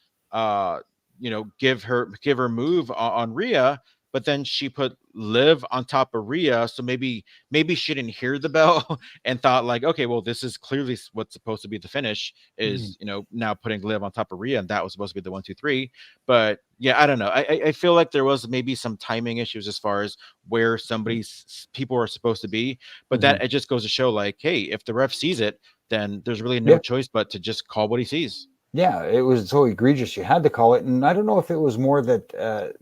give her move on Rhea, but then she put Liv on top of Rhea, so maybe she didn't hear the bell and thought like, okay, well, this is clearly what's supposed to be the finish Mhm. is now putting Liv on top of Rhea, and that was supposed to be the 1, 2, 3. But yeah, I don't know. I feel like there was maybe some timing issues as far as where somebody's people are supposed to be, but Mhm. that it just goes to show like, hey, if the ref sees it, then there's really no Yeah. choice but to just call what he sees. Yeah, it was so egregious you had to call it, and I don't know if it was more that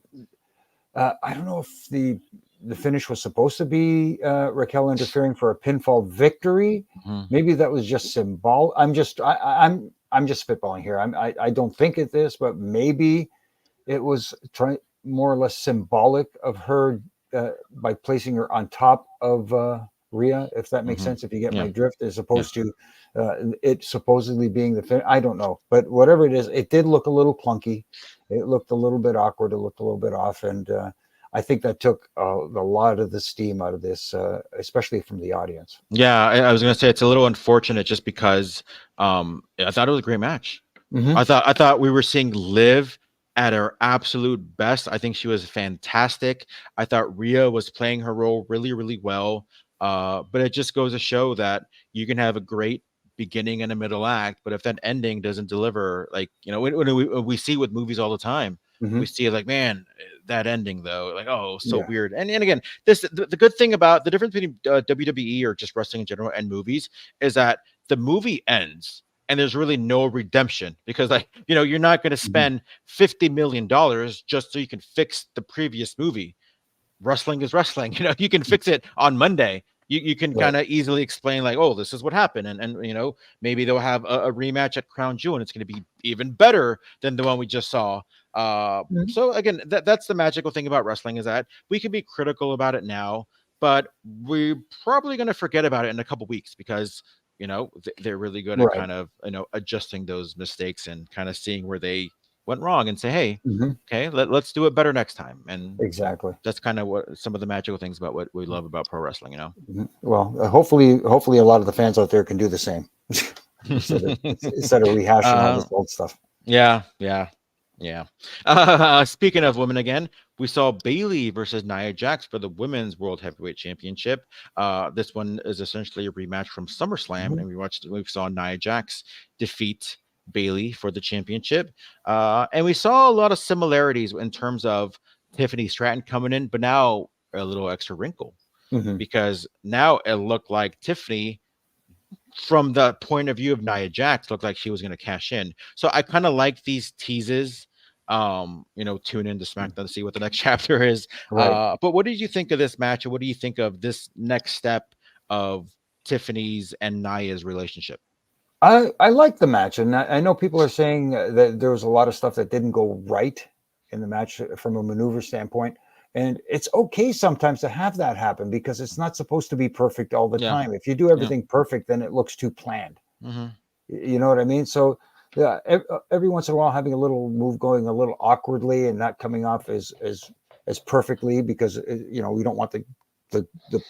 I don't know if the the finish was supposed to be Raquel interfering for a pinfall victory. Maybe that was just symbolic. I'm just spitballing here. I don't think it is, but maybe it was more or less symbolic of her by placing her on top of Rhea, if that makes sense. If you get my drift, as opposed to it supposedly being the finish. I don't know, but whatever it is, it did look a little clunky. It looked a little bit awkward. It looked a little bit off, and I think that took a lot of the steam out of this, especially from the audience. Yeah, I was going to say it's a little unfortunate just because I thought it was a great match. I thought we were seeing Liv at her absolute best. I think she was fantastic. I thought Rhea was playing her role really, really well. But it just goes to show that you can have a great beginning and a middle act, but if that ending doesn't deliver, like, you know, when we see with movies all the time, we see it like, man, that ending though, like, oh, so weird. And again, the good thing about the difference between WWE or just wrestling in general and movies is that the movie ends and there's really no redemption, because, like, you know, you're not going to spend $50 million just so you can fix the previous movie. Wrestling is wrestling. You know, you can fix it on Monday. You can kind of easily explain, like, oh, this is what happened. And you know, maybe they'll have a rematch at Crown Jewel and it's going to be even better than the one we just saw. So again, that's the magical thing about wrestling, is that we can be critical about it now, but we're probably going to forget about it in a couple weeks, because, you know, they're really good at kind of, you know, adjusting those mistakes and kind of seeing where they went wrong and say, hey, okay, let's do it better next time. And exactly, that's kind of what some of the magical things about what we love about pro wrestling, you know. Well, hopefully a lot of the fans out there can do the same instead of rehashing all this old stuff. Speaking of women, again, we saw Bayley versus Nia Jax for the Women's World Heavyweight Championship. This one is essentially a rematch from SummerSlam, and we saw Nia Jax defeat Bayley for the championship. And we saw a lot of similarities in terms of Tiffany Stratton coming in, but now a little extra wrinkle, because now it looked like Tiffany, from the point of view of Nia Jax, looked like she was going to cash in. So I kind of like these teases. You know, tune into SmackDown to see what the next chapter is. But what did you think of this match, and what do you think of this next step of Tiffany's and Nia's relationship? I like the match, and I know people are saying that there was a lot of stuff that didn't go right in the match from a maneuver standpoint, and it's okay sometimes to have that happen, because it's not supposed to be perfect all the time. If you do everything perfect, then it looks too planned. You know what I mean? So yeah, every once in a while, having a little move going a little awkwardly and not coming off as perfectly, because, you know, we don't want the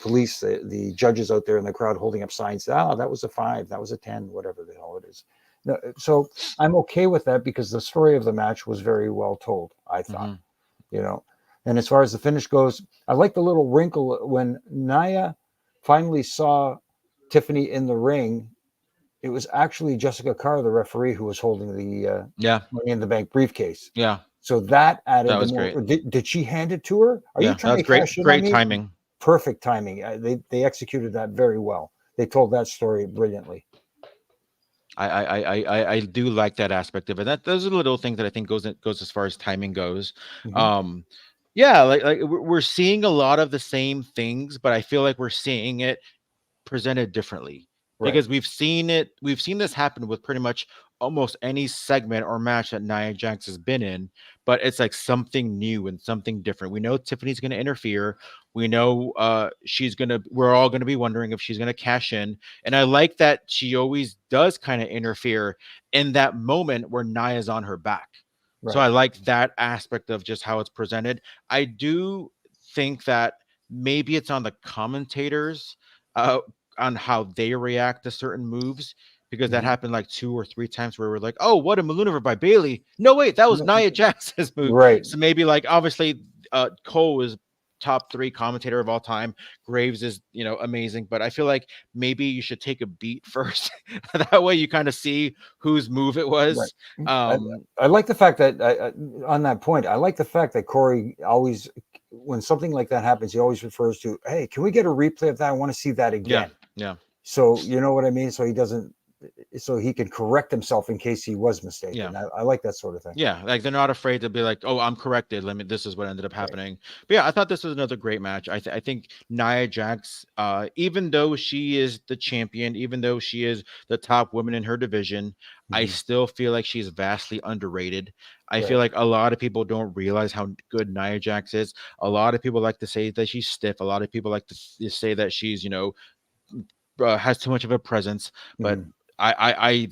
police, the judges out there in the crowd holding up signs. That was a 5, that was a 10, whatever the hell it is. No, so I'm okay with that, because the story of the match was very well told, I thought. You know, and as far as the finish goes, I like the little wrinkle when Nia finally saw Tiffany in the ring. It was actually Jessica Carr, the referee, who was holding the Money in the Bank briefcase. So that added. That was great. Did she hand it to her? Are you trying to cash in great on me? timing. Perfect timing. They executed that very well. They told that story brilliantly. I do like that aspect of it. Those are the little things that I think goes as far as timing goes. Yeah, like we're seeing a lot of the same things, but I feel like we're seeing it presented differently, because we've seen this happen with pretty much almost any segment or match that Nia Jax has been in, but it's like something new and something different. We know Tiffany's going to interfere. We know we're all going to be wondering if she's going to cash in. And I like that she always does kind of interfere in that moment where Nia's on her back. So I like that aspect of just how it's presented. I do think that maybe it's on the commentators on how they react to certain moves, because that happened like 2 or 3 times where we're like, oh, what a maneuver by Bayley. No, wait, that was Nia Jax's move. So maybe, like, obviously Cole is top 3 commentator of all time. Graves is, you know, amazing, but I feel like maybe you should take a beat first. That way you kind of see whose move it was. I like the fact that on that point, I like the fact that Corey always, when something like that happens, he always refers to, hey, can we get a replay of that? I want to see that again. Yeah. So, you know what I mean? So he so he can correct himself in case he was mistaken. Yeah. I like that sort of thing. Yeah, like they're not afraid to be like, "Oh, I'm corrected. Let me." This is what ended up happening. But yeah, I thought this was another great match. I think Nia Jax, even though she is the champion, even though she is the top woman in her division, I still feel like she's vastly underrated. I feel like a lot of people don't realize how good Nia Jax is. A lot of people like to say that she's stiff. A lot of people like to say that she's, has too much of a presence. But I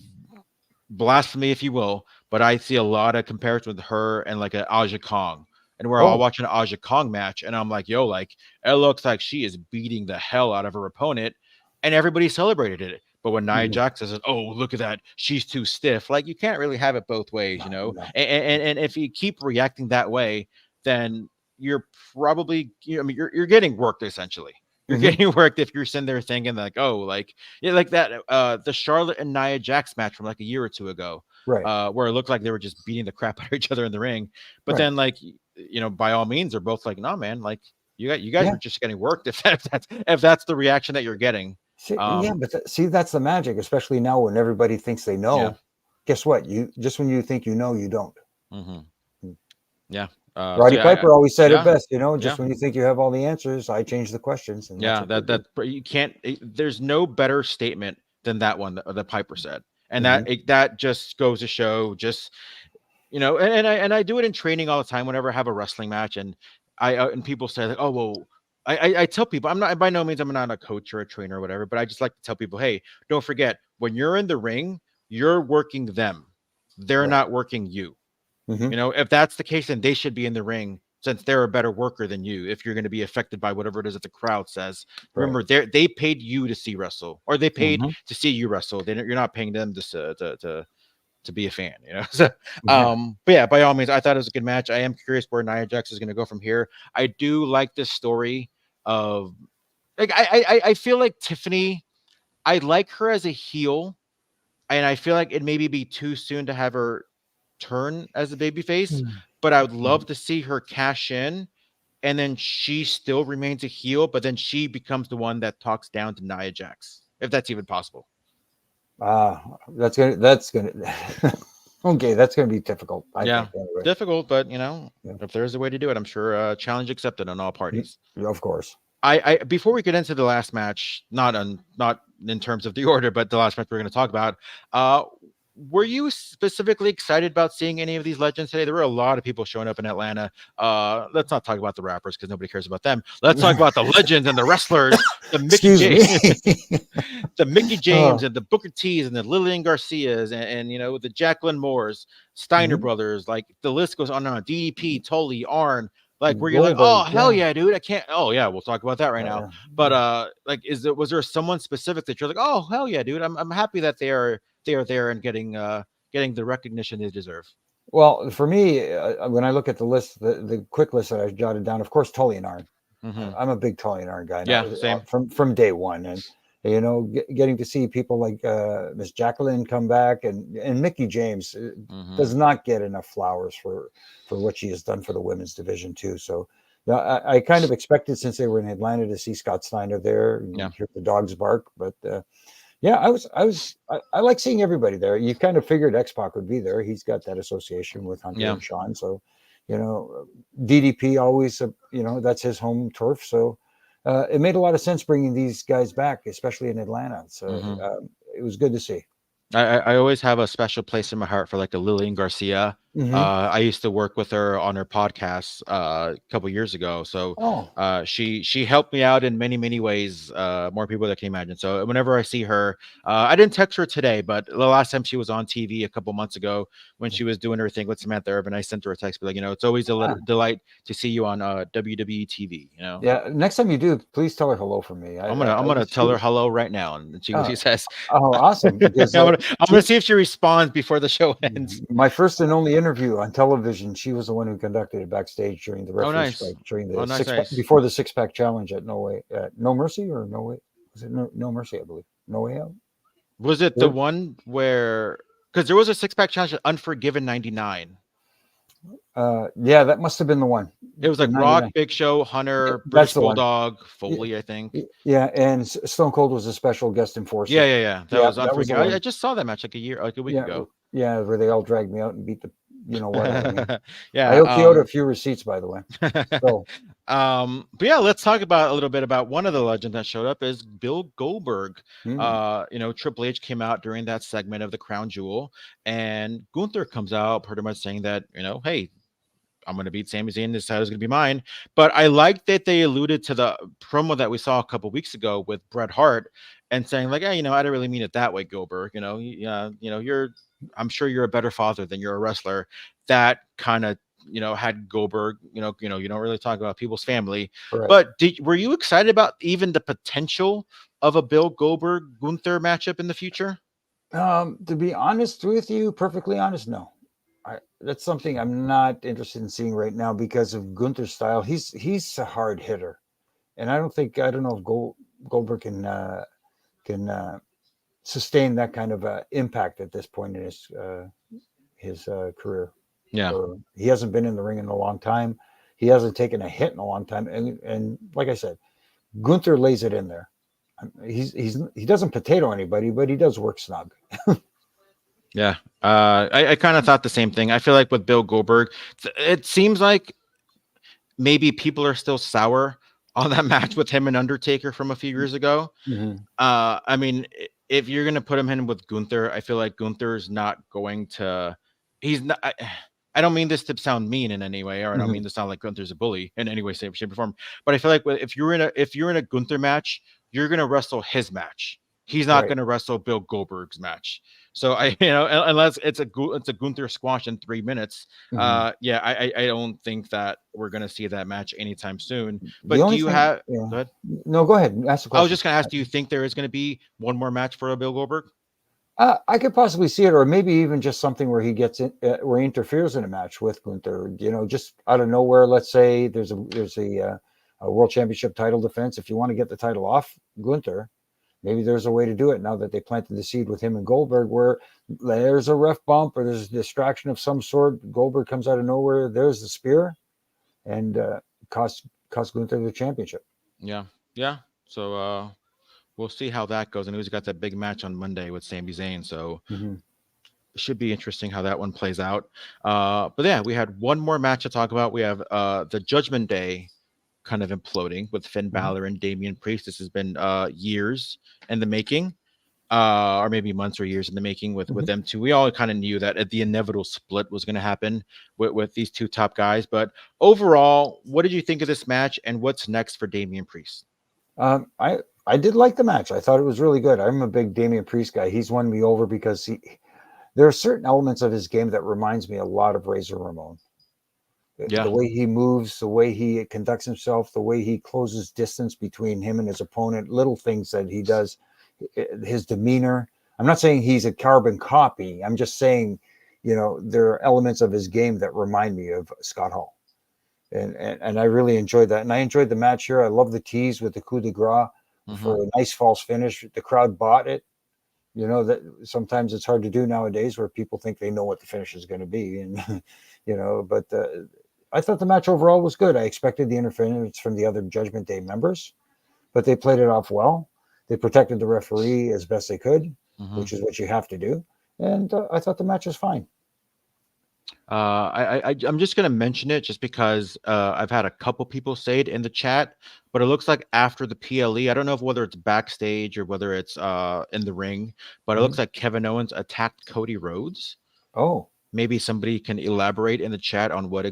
blasphemy, if you will, but I see a lot of comparison with her and like an Aja Kong. And where I'll watch an Aja Kong match and I'm like, yo, like it looks like she is beating the hell out of her opponent, and everybody celebrated it. But when Nia Jax says, "Oh, look at that, she's too stiff," like you can't really have it both ways, No. And if you keep reacting that way, then you're probably, you're getting worked essentially. You're getting worked if you're sitting there thinking like, oh, like like that the Charlotte and Nia Jax match from like a year or two ago, Right. where it looked like they were just beating the crap out of each other in the ring. But then like, by all means, they're both like, no, man, like you guys are just getting worked if that's the reaction that you're getting. See, but see, that's the magic, especially now when everybody thinks they know. Yeah. Guess what? You just when you think you know, you don't. Yeah. Roddy Piper always said it best, just when you think you have all the answers, I change the questions. And that you can't. There's no better statement than that one that Piper said, and that just goes to show, just and I do it in training all the time. Whenever I have a wrestling match, and and people say like, oh well. I tell people, I'm not, by no means I'm not a coach or a trainer or whatever, but I just like to tell people, hey, don't forget, when you're in the ring, you're working them. They're not working you. If that's the case, then they should be in the ring, since they're a better worker than you. If you're going to be affected by whatever it is that the crowd says, remember, they paid you to see wrestle, or they paid to see you wrestle. You're not paying them to be a fan, So, but yeah, by all means, I thought it was a good match. I am curious where Nia Jax is going to go from here. I do like this story of, like, I feel like Tiffany, I like her as a heel, and I feel like it maybe be too soon to have her turn as a babyface, but I would love to see her cash in, and then she still remains a heel, but then she becomes the one that talks down to Nia Jax, if that's even possible. That's gonna okay, that's gonna be difficult. I think, anyway. Difficult, but if there's a way to do it, I'm sure challenge accepted on all parties. Of course. I before we get into the last match, not in terms of the order, but the last match we're going to talk about, were you specifically excited about seeing any of these legends today? There were a lot of people showing up in Atlanta. Let's not talk about the rappers because nobody cares about them. Let's talk about the legends and the wrestlers, the Mickey James, the Mickey James and the Booker T's and the Lillian Garcias and the Jacqueline Moores, Steiner brothers. Like the list goes on and on. DDP, Tully, Arn. Like where you're like, oh hell yeah, dude! I can't. Oh yeah, we'll talk about that right now. But like, was there someone specific that you're like, oh hell yeah, dude! I'm happy that they are there and getting the recognition they deserve. Well, for me, when I look at the list, the quick list that I jotted down, of course, Tully and Arn. I'm a big Tully and Arn guy. Yeah, same. From day one, and getting to see people like Miss Jacqueline come back and Mickey James does not get enough flowers for what she has done for the women's division too. So I kind of expected, since they were in Atlanta, to see Scott Steiner there and hear the dogs bark. But I like seeing everybody there. You kind of figured X-Pac would be there. He's got that association with Hunter and Sean. So, DDP always, that's his home turf. So it made a lot of sense bringing these guys back, especially in Atlanta. So it was good to see. I always have a special place in my heart for like a Lillian Garcia. I used to work with her on her podcast a couple years ago. So she helped me out in many ways, more people that can imagine. So whenever I see her, I didn't text her today, but the last time she was on TV a couple months ago when she was doing her thing with Samantha Irvin, I sent her a text, be like, it's always a delight to see you on WWE TV. Yeah. Next time you do, please tell her hello from me. I'm gonna tell her hello right now and see what she says. Oh, awesome! Because, I'm gonna see if she responds before the show ends. My first and only interview on television, she was the one who conducted it backstage during the referee strike, during the before the 6-pack challenge at No Mercy, or No Way? Was it No Mercy? I believe No Way Out. Was it the one where, because there was a 6-pack challenge at Unforgiven 99? Yeah, that must have been the one. It was The like Rock, 99. Big Show, Hunter, That's British the one. Bulldog, Yeah, Foley, I think. yeah, and Stone Cold was a special guest Yeah, enforcer. yeah, yeah. That Yeah, was that was the unforgettable. I one. just saw that match like a week Yeah, ago. yeah, where they all dragged me out and beat the you know what out of me. I Yeah. owe Kyoto a few receipts, by the way. So, But yeah, let's talk about a little bit about one of the legends that showed up is Bill Goldberg. hmm, Triple H came out during that segment of the Crown Jewel, and Gunther comes out pretty much saying that, hey, I'm going to beat Sami Zayn. This title's going to be mine. But I like that they alluded to the promo that we saw a couple weeks ago with Bret Hart and saying like, hey, I didn't really mean it that way, Goldberg. I'm sure you're a better father than you're a wrestler. That kind of, had Goldberg, you don't really talk about people's family. right. But were you excited about even the potential of a Bill Goldberg Gunther matchup in the future? To be honest with you, perfectly honest, no. That's something I'm not interested in seeing right now because of Gunther's style. He's a hard hitter, and I don't know if Goldberg can sustain that kind of impact at this point in his career. Yeah. He hasn't been in the ring in a long time. He hasn't taken a hit in a long time, and like I said, Gunther lays it in there. He doesn't potato anybody, but he does work snug. Yeah, I kind of thought the same thing. I feel like with Bill Goldberg, it seems like maybe people are still sour on that match with him and Undertaker from a few years ago. Mm-hmm. I mean, if you're gonna put him in with Gunther, I feel like Gunther's not going to. He's not. I don't mean this to sound mean in any way, or I don't mean to sound like Gunther's a bully in any way, shape, or form. But I feel like if you're in a Gunther match, you're gonna wrestle his match. He's not Right. gonna wrestle Bill Goldberg's match. So unless it's a Gunther squash in 3 minutes, Mm-hmm. yeah, I don't think that we're gonna see that match anytime soon. The But do only you thing, have? yeah. Go ahead. No, go ahead. Ask the I was question. just gonna ask, do you think there is gonna be one more match for a Bill Goldberg? I could possibly see it, or maybe even just something where he gets in, where he interferes in a match with Gunther. Just out of nowhere. Let's say there's a world championship title defense. If you want to get the title off Gunther, maybe there's a way to do it. Now that they planted the seed with him and Goldberg, where there's a ref bump or there's a distraction of some sort, Goldberg comes out of nowhere. There's the spear, and cost Gunther the championship. Yeah, yeah. So we'll see how that goes. I know he's got that big match on Monday with Sami Zayn, so Mm-hmm. it should be interesting how that one plays out. But yeah, we had one more match to talk about. We have the Judgment Day kind of imploding with Finn Mm-hmm. Balor and Damian Priest. This has been years in the making, or maybe months or years in the making with Mm-hmm. them two. We all kind of knew that the inevitable split was going to happen with these two top guys. But overall, what did you think of this match, and what's next for Damian Priest? I did like the match. I thought it was really good. I'm a big Damian Priest guy. He's won me over because there are certain elements of his game that reminds me a lot of Razor Ramon. Yeah. The way he moves, the way he conducts himself, the way he closes distance between him and his opponent, little things that he does, his demeanor. I'm not saying he's a carbon copy. I'm just saying, there are elements of his game that remind me of Scott Hall. And I really enjoyed that. And I enjoyed the match here. I love the tease with the coup de grace for a nice false finish. The crowd bought it. That sometimes it's hard to do nowadays where people think they know what the finish is going to be. And, but I thought the match overall was good. I expected the interference from the other Judgment Day members, but they played it off well. They protected the referee as best they could, which is what you have to do. And I thought the match was fine. I'm just gonna mention it just because I've had a couple people say it in the chat, but it looks like after the PLE, I don't know whether it's backstage or whether it's in the ring, but it looks like Kevin Owens attacked Cody Rhodes. Oh, maybe somebody can elaborate in the chat on where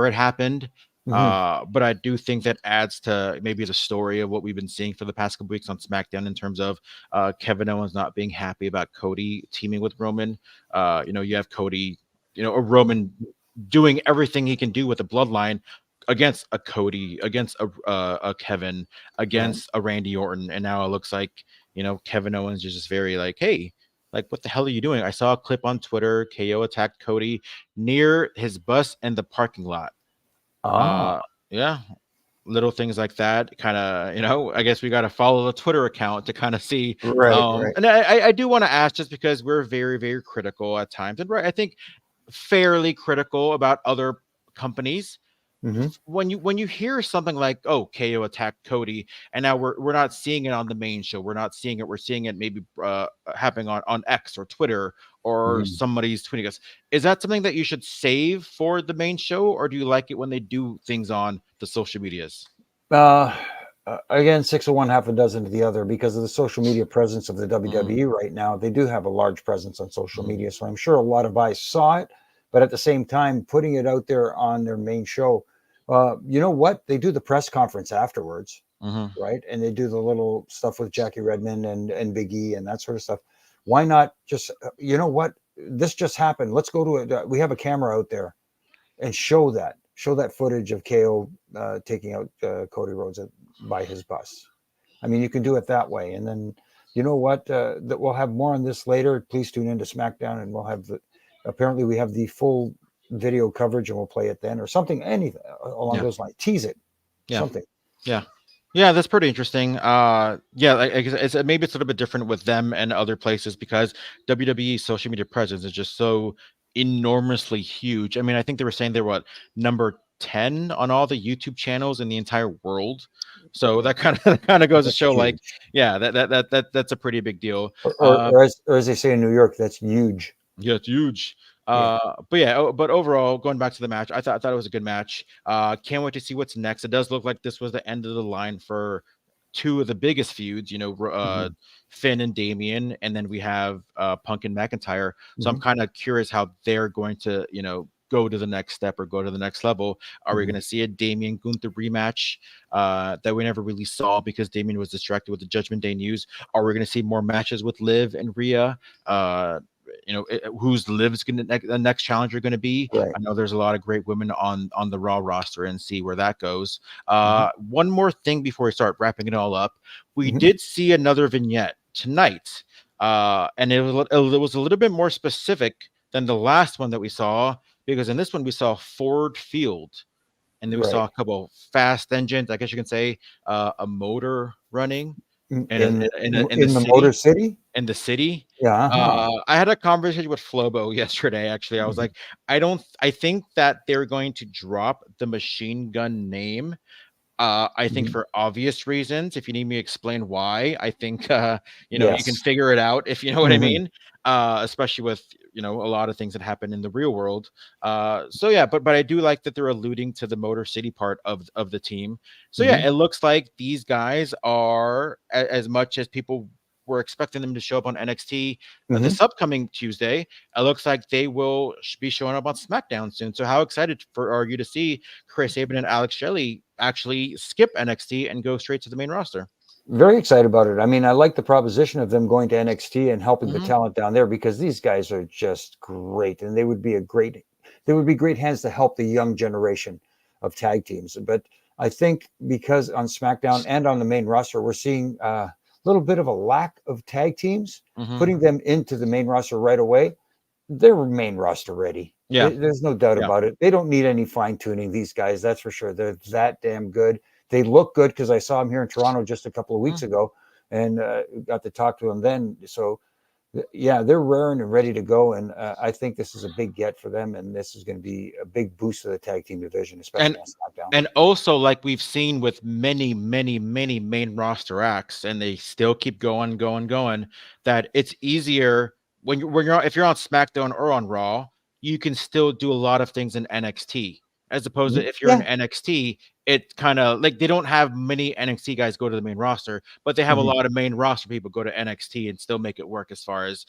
it happened. But I do think that adds to maybe the story of what we've been seeing for the past couple weeks on SmackDown in terms of Kevin Owens not being happy about Cody teaming with Roman. You have Cody, a Roman doing everything he can do with the bloodline against a Cody, against a Kevin, against a Randy Orton. And now it looks like, Kevin Owens is just very like, hey, like, what the hell are you doing? I saw a clip on Twitter. KO attacked Cody near his bus in the parking lot. Yeah, little things like that. Kind of, I guess we got to follow the Twitter account to kind of see. Right. And I do want to ask, just because we're very, very critical at times, and I think fairly critical about other companies. Mm-hmm. When you hear something like, oh, KO attacked Cody, and now we're not seeing it on the main show, we're seeing it maybe happening on X or Twitter, or Mm-hmm. somebody's tweeting us. Is that something that you should save for the main show, or do you like it when they do things on the social medias? Uh, Again, six of one, half a dozen of the other, because of the social media presence of the Mm-hmm. WWE right now. They do have a large presence on social Mm-hmm. media, so I'm sure a lot of eyes saw it. But at the same time, putting it out there on their main show, you know what? They do the press conference afterwards, Mm-hmm. right? And they do the little stuff with Jackie Redmond and Big E and that sort of stuff. Why not just, you know what? This just happened. Let's go to it. We have a camera out there and show that footage of KO taking out Cody Rhodes by his bus. I mean, you can do it that way. And then, you know what? That we'll have more on this later. Please tune into SmackDown, and we'll have apparently we have the full video coverage, and we'll play it then, or something, anything along Yeah. those lines. Tease it, Yeah. something. Yeah, that's pretty interesting. Yeah, maybe it's a little bit different with them and other places, because WWE social media presence is just so enormously huge. I mean, I think they were saying they're what, number 10 on all the YouTube channels in the entire world. So that kind of goes to That's show, like, huge. yeah, that's a pretty big deal. Or as they say in New York, that's huge. Yeah, it's huge. Yeah. But yeah, but overall, going back to the match, I thought it was a good match. Can't wait to see what's next. It does look like this was the end of the line for two of the biggest feuds, Mhm. Finn and Damian, and then we have Punk and McIntyre. So I'm Mhm. kind of curious how they're going to, go to the next step or go to the next level. Are we Mhm. going to see a Damian Gunther rematch that we never really saw because Damian was distracted with the Judgment Day news? Are we going to see more matches with Liv and Rhea? Who's Liv's the next challenger going to be? Right. I know there's a lot of great women on the Raw roster, and see where that goes. Mhm. One more thing before we start wrapping it all up, we Mhm. did see another vignette tonight, and it was a little bit more specific than the last one that we saw, because in this one we saw Ford Field, and then we Right. saw a couple fast engines, I guess you can say, a motor running In in in in the in the Motor city City. in the city. Yeah. Uh-huh. I had a conversation with Flobo yesterday. Actually, I was Mhm. like, I think that they're going to drop the Machine Gun name. I think Mhm. for obvious reasons. If you need me to explain why, I think you can Yes. figure it out, if you know what I Mhm. mean. Especially with a lot of things that happen in the real world. So yeah, but I do like that they're alluding to the Motor City part of the team. So yeah, Mhm. it looks like these guys are, as much as people were expecting them to show up on NXT Mhm. this upcoming Tuesday. It looks like they will be showing up on SmackDown soon. So how excited are you to see Chris Sabin and Alex Shelley actually skip NXT and go straight to the main roster? Very excited about it. I mean, I like the proposition of them going to NXT and helping the Mm-hmm. talent down there, because these guys are just great, and they would be great hands to help the young generation of tag teams. But I think because on SmackDown and on the main roster, we're seeing a little bit of a lack of tag teams. Mm-hmm. Putting them into the main roster right away, they're main roster ready. Yeah. There's no doubt Yeah. about it. They don't need any fine tuning. These guys, that's for sure. They're that damn good. They look good, because I saw them here in Toronto just a couple of weeks ago, and got to talk to them then. So yeah, they're raring and ready to go, and I think this is a big get for them, and this is going to be a big boost to the tag team division, And especially on SmackDown. and also, like we've seen with many, many, many main roster acts, and they still keep going, going, going, that it's easier if you're on SmackDown or on Raw, you can still do a lot of things in NXT, as opposed to if you're in Yeah. NXT, it kind of like they don't have many NXT guys go to the main roster, but they have a Mhm. lot of main roster people go to NXT and still make it work, as far as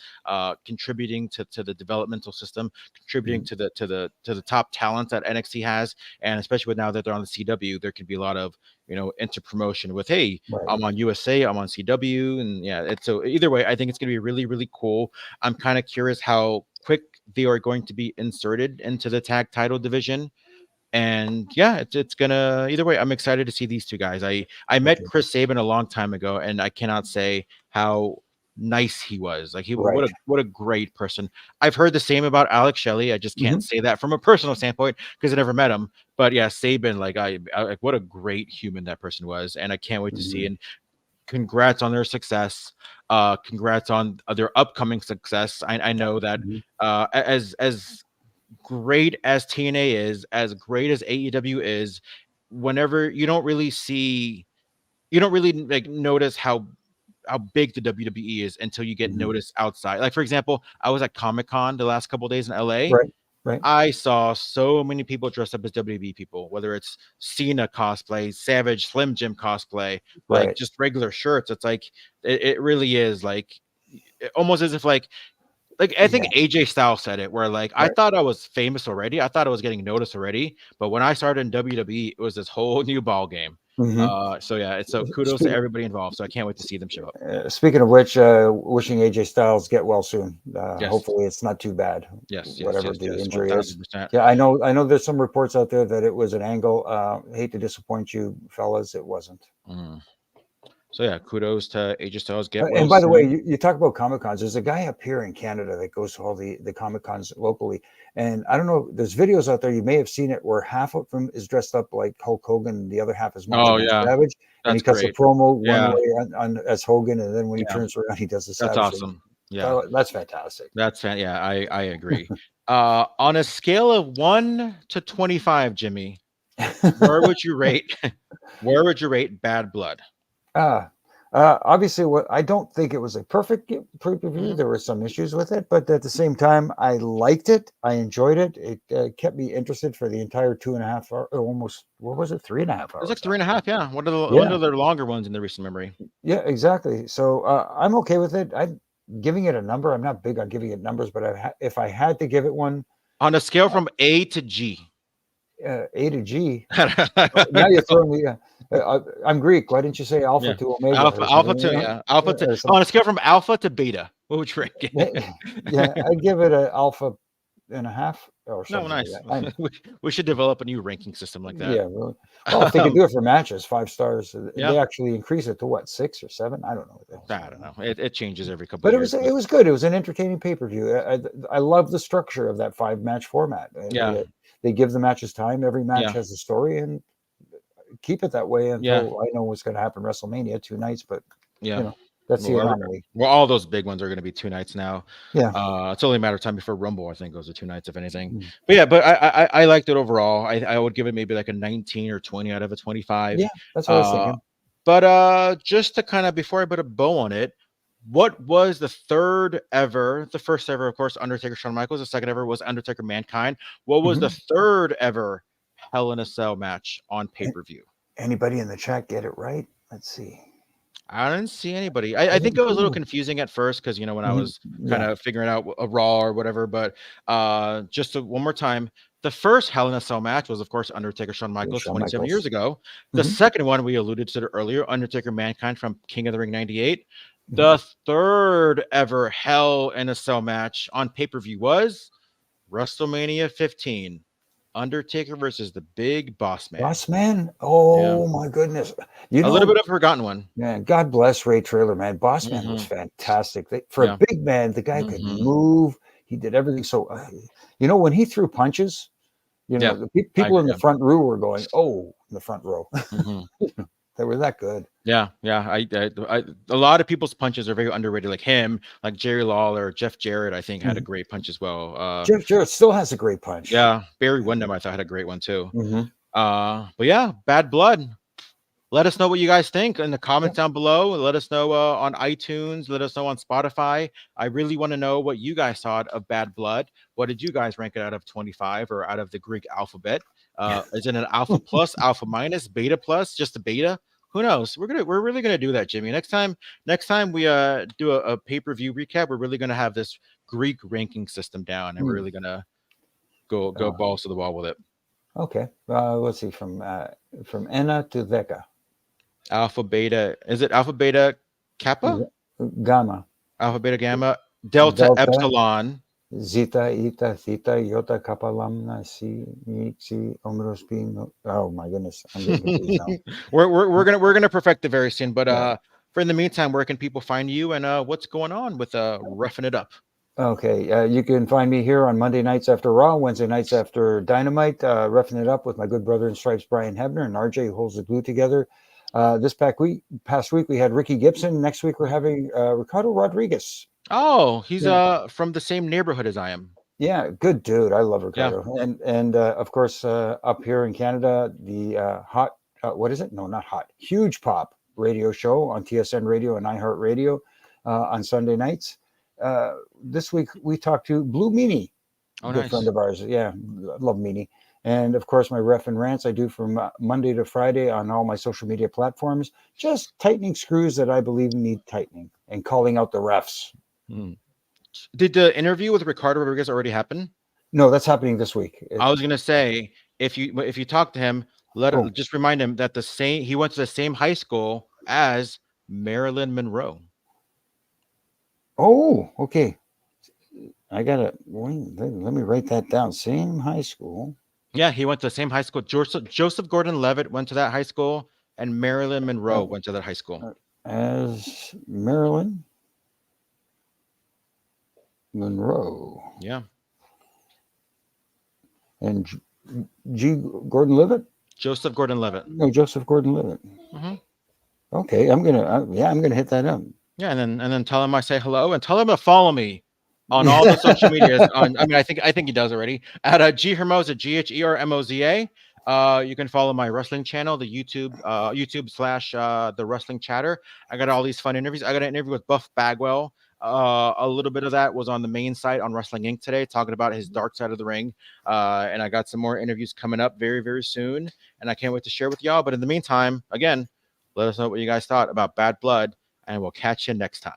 contributing to the developmental system, contributing Mhm. to the top talent that NXT has. And especially with now that they're on the CW, there could be a lot of inter promotion with, hey, Right. I'm on USA, I'm on CW, and yeah, it's so either way, I think it's gonna be really, really cool. I'm kind of curious how quick they are going to be inserted into the tag title division. And yeah, it's gonna either way. I'm excited to see these two guys. I met Okay. Chris Sabin a long time ago, and I cannot say how nice he was. Like, what Right. a great person. I've heard the same about Alex Shelley. I just can't Mhm. say that from a personal standpoint because I never met him. But yeah, Sabin, like like what a great human that person was, and I can't wait to see. Mhm. And congrats on their success. Congrats on their upcoming success. I know that Mhm. as great as TNA is, as great as AEW is, whenever you don't really like notice how big the WWE is until you get noticed outside. Like for example, I was at Comic-Con the last couple of days in LA. Right. I saw so many people dressed up as WWE people, whether it's Cena cosplay, Savage, Slim Jim cosplay, like just regular shirts. It's like it really is like almost as if like I think AJ Styles said it, where like I thought I was famous already. I thought I was getting noticed already, but when I started in WWE, it was this whole new ball game. So yeah, so kudos to everybody involved. So I can't wait to see them show up. Speaking of which, wishing AJ Styles get well soon. Yes. Hopefully, it's not too bad. Whatever the injury 1000%. is. Yeah, I know. There's some reports out there that it was an angle. Hate to disappoint you, fellas. It wasn't. So yeah, kudos to AJ Styles. Get well and by soon. the way, you talk about Comic-Cons. There's a guy up here in Canada that goes to all the Comic-Cons locally. And I don't know, there's videos out there, you may have seen it, where half of them is dressed up like Hulk Hogan and the other half is Savage. That's and he cuts great. a promo one way on as Hogan, and then when he turns around, he does the Savage. That's awesome. Yeah. So that's fantastic. I agree. On a scale of 1 to 25, Jimmy, where would you rate Bad Blood? Obviously, I don't think it was a perfect pay-per-view. There were some issues with it, but at the same time, I liked it. I enjoyed it. It kept me interested for the entire 2.5 hours, almost. What was it? 3.5 hours. It was like 3.5. Yeah, one of the longer ones in the recent memory. Yeah, exactly. So I'm okay with it. I'm giving it a number. I'm not big on giving it numbers, but if I had to give it one, on a scale from A to G. A to G. Now you're throwing me. I'm Greek. Why didn't you say alpha to omega? Alpha to on a scale from alpha to beta. What would you rank it? Yeah, I'd give it an alpha and a half or something. No, nice. We should develop a new ranking system like that. Yeah, well, if they can do it for matches, 5 stars, they actually increase it to what, 6 or 7? I don't know. I don't know. It changes every couple. But of years. It was good. It was an entertaining pay-per-view. I love the structure of that 5-match format. They give the matches time. Every match has a story, and keep it that way until I know what's going to happen WrestleMania 2 nights. But that's the anomaly. Well, all those big ones are going to be 2 nights now. Yeah, it's only a matter of time before Rumble. I think goes to 2 nights, if anything. But I liked it overall. I would give it maybe like a 19 or 20 out of a 25. Yeah, that's what I was thinking. But just to kind of, before I put a bow on it, what was the first ever, of course, Undertaker Shawn Michaels. The second ever was Undertaker Mankind. What was the third ever Hell in a Cell match on pay-per-view? Anybody in the chat get it right? Let's see. I didn't see anybody. I think it was a little confusing at first because, when I was kind of figuring out a Raw or whatever. But just one more time, the first Hell in a Cell match was, of course, Undertaker Shawn Michaels 27 years ago. The second one, we alluded to it earlier, Undertaker Mankind from King of the Ring 98. The third ever Hell in a Cell match on pay-per-view was WrestleMania 15. Undertaker versus the Big Boss Man. Boss Man? Oh, my goodness. A little bit of a forgotten one. Man, God bless Ray Traylor, man. Boss Man was fantastic. For a big man, the guy could move. He did everything. So, when he threw punches, the people in the front row were going, oh, in the front row. They were that good. Yeah. A lot of people's punches are very underrated, like him, like Jerry Lawler, Jeff Jarrett, I think, had a great punch as well. Jeff Jarrett still has a great punch. Yeah. Barry Windham, I thought, had a great one too. But yeah, Bad Blood. Let us know what you guys think in the comments down below. Let us know on iTunes. Let us know on Spotify. I really want to know what you guys thought of Bad Blood. What did you guys rank it out of 25 or out of the Greek alphabet? Is it an alpha plus, alpha minus, beta plus, just a beta? Who knows? We're really gonna do that, Jimmy. Next time we do a pay-per-view recap, we're really gonna have this Greek ranking system down, and we're really gonna go balls to the wall with it. Okay. Let's see, from Enna to Theta. Alpha, beta. Is it alpha, beta, kappa? Gamma. Alpha, beta, gamma. Delta, epsilon. Zeta, eta, theta, iota, kappa, lambda, c, omega, spin. Oh my goodness, I'm getting confused now. we're gonna perfect it very soon. But for in the meantime, where can people find you, and what's going on with Roughing It Up? Okay, you can find me here on Monday nights after Raw, Wednesday nights after Dynamite, Roughing It Up with my good brother in stripes, Brian Hebner, and RJ, who holds the glue together. This past week we had Ricky Gibson. Next week we're having Ricardo Rodriguez. Oh, he's from the same neighborhood as I am. Yeah, good dude. I love Yeah. Ricardo. And of course, up here in Canada, the hot, what is it? No, not hot. Huge Pop radio show on TSN Radio and iHeartRadio on Sunday nights. This week we talked to Blue Meanie, Oh, good friend nice. of ours. Yeah, love Meanie. And of course, my ref and rants I do from Monday to Friday on all my social media platforms, just tightening screws that I believe need tightening and calling out the refs. Hmm. Did the interview with Ricardo Rodriguez already happen? No, that's happening this week. I was gonna say if you talk to him, Oh, just remind him that he went to the same high school as Marilyn Monroe. oh, okay. I gotta let me write that down. Same high school. Yeah, he went to the same high school. Joseph Gordon-Levitt went to that high school, and Marilyn Monroe went to that high school. As Marilyn Monroe. Yeah. And G. Gordon-Levitt? Joseph Gordon-Levitt. No, Joseph Gordon-Levitt. Mm-hmm. Okay, I'm gonna hit that up. Yeah, and then tell him I say hello, and tell him to follow me on all the social medias. I think he does already. At G Hermoza, GHERMOZA. You can follow my wrestling channel, the YouTube / the Wrestling Chatter. I got all these fun interviews. I got an interview with Buff Bagwell. A little bit of that was on the main site on Wrestling Inc. today, talking about his dark side of the ring. And I got some more interviews coming up very, very soon, and I can't wait to share with y'all. But in the meantime, again, let us know what you guys thought about Bad Blood, and we'll catch you next time.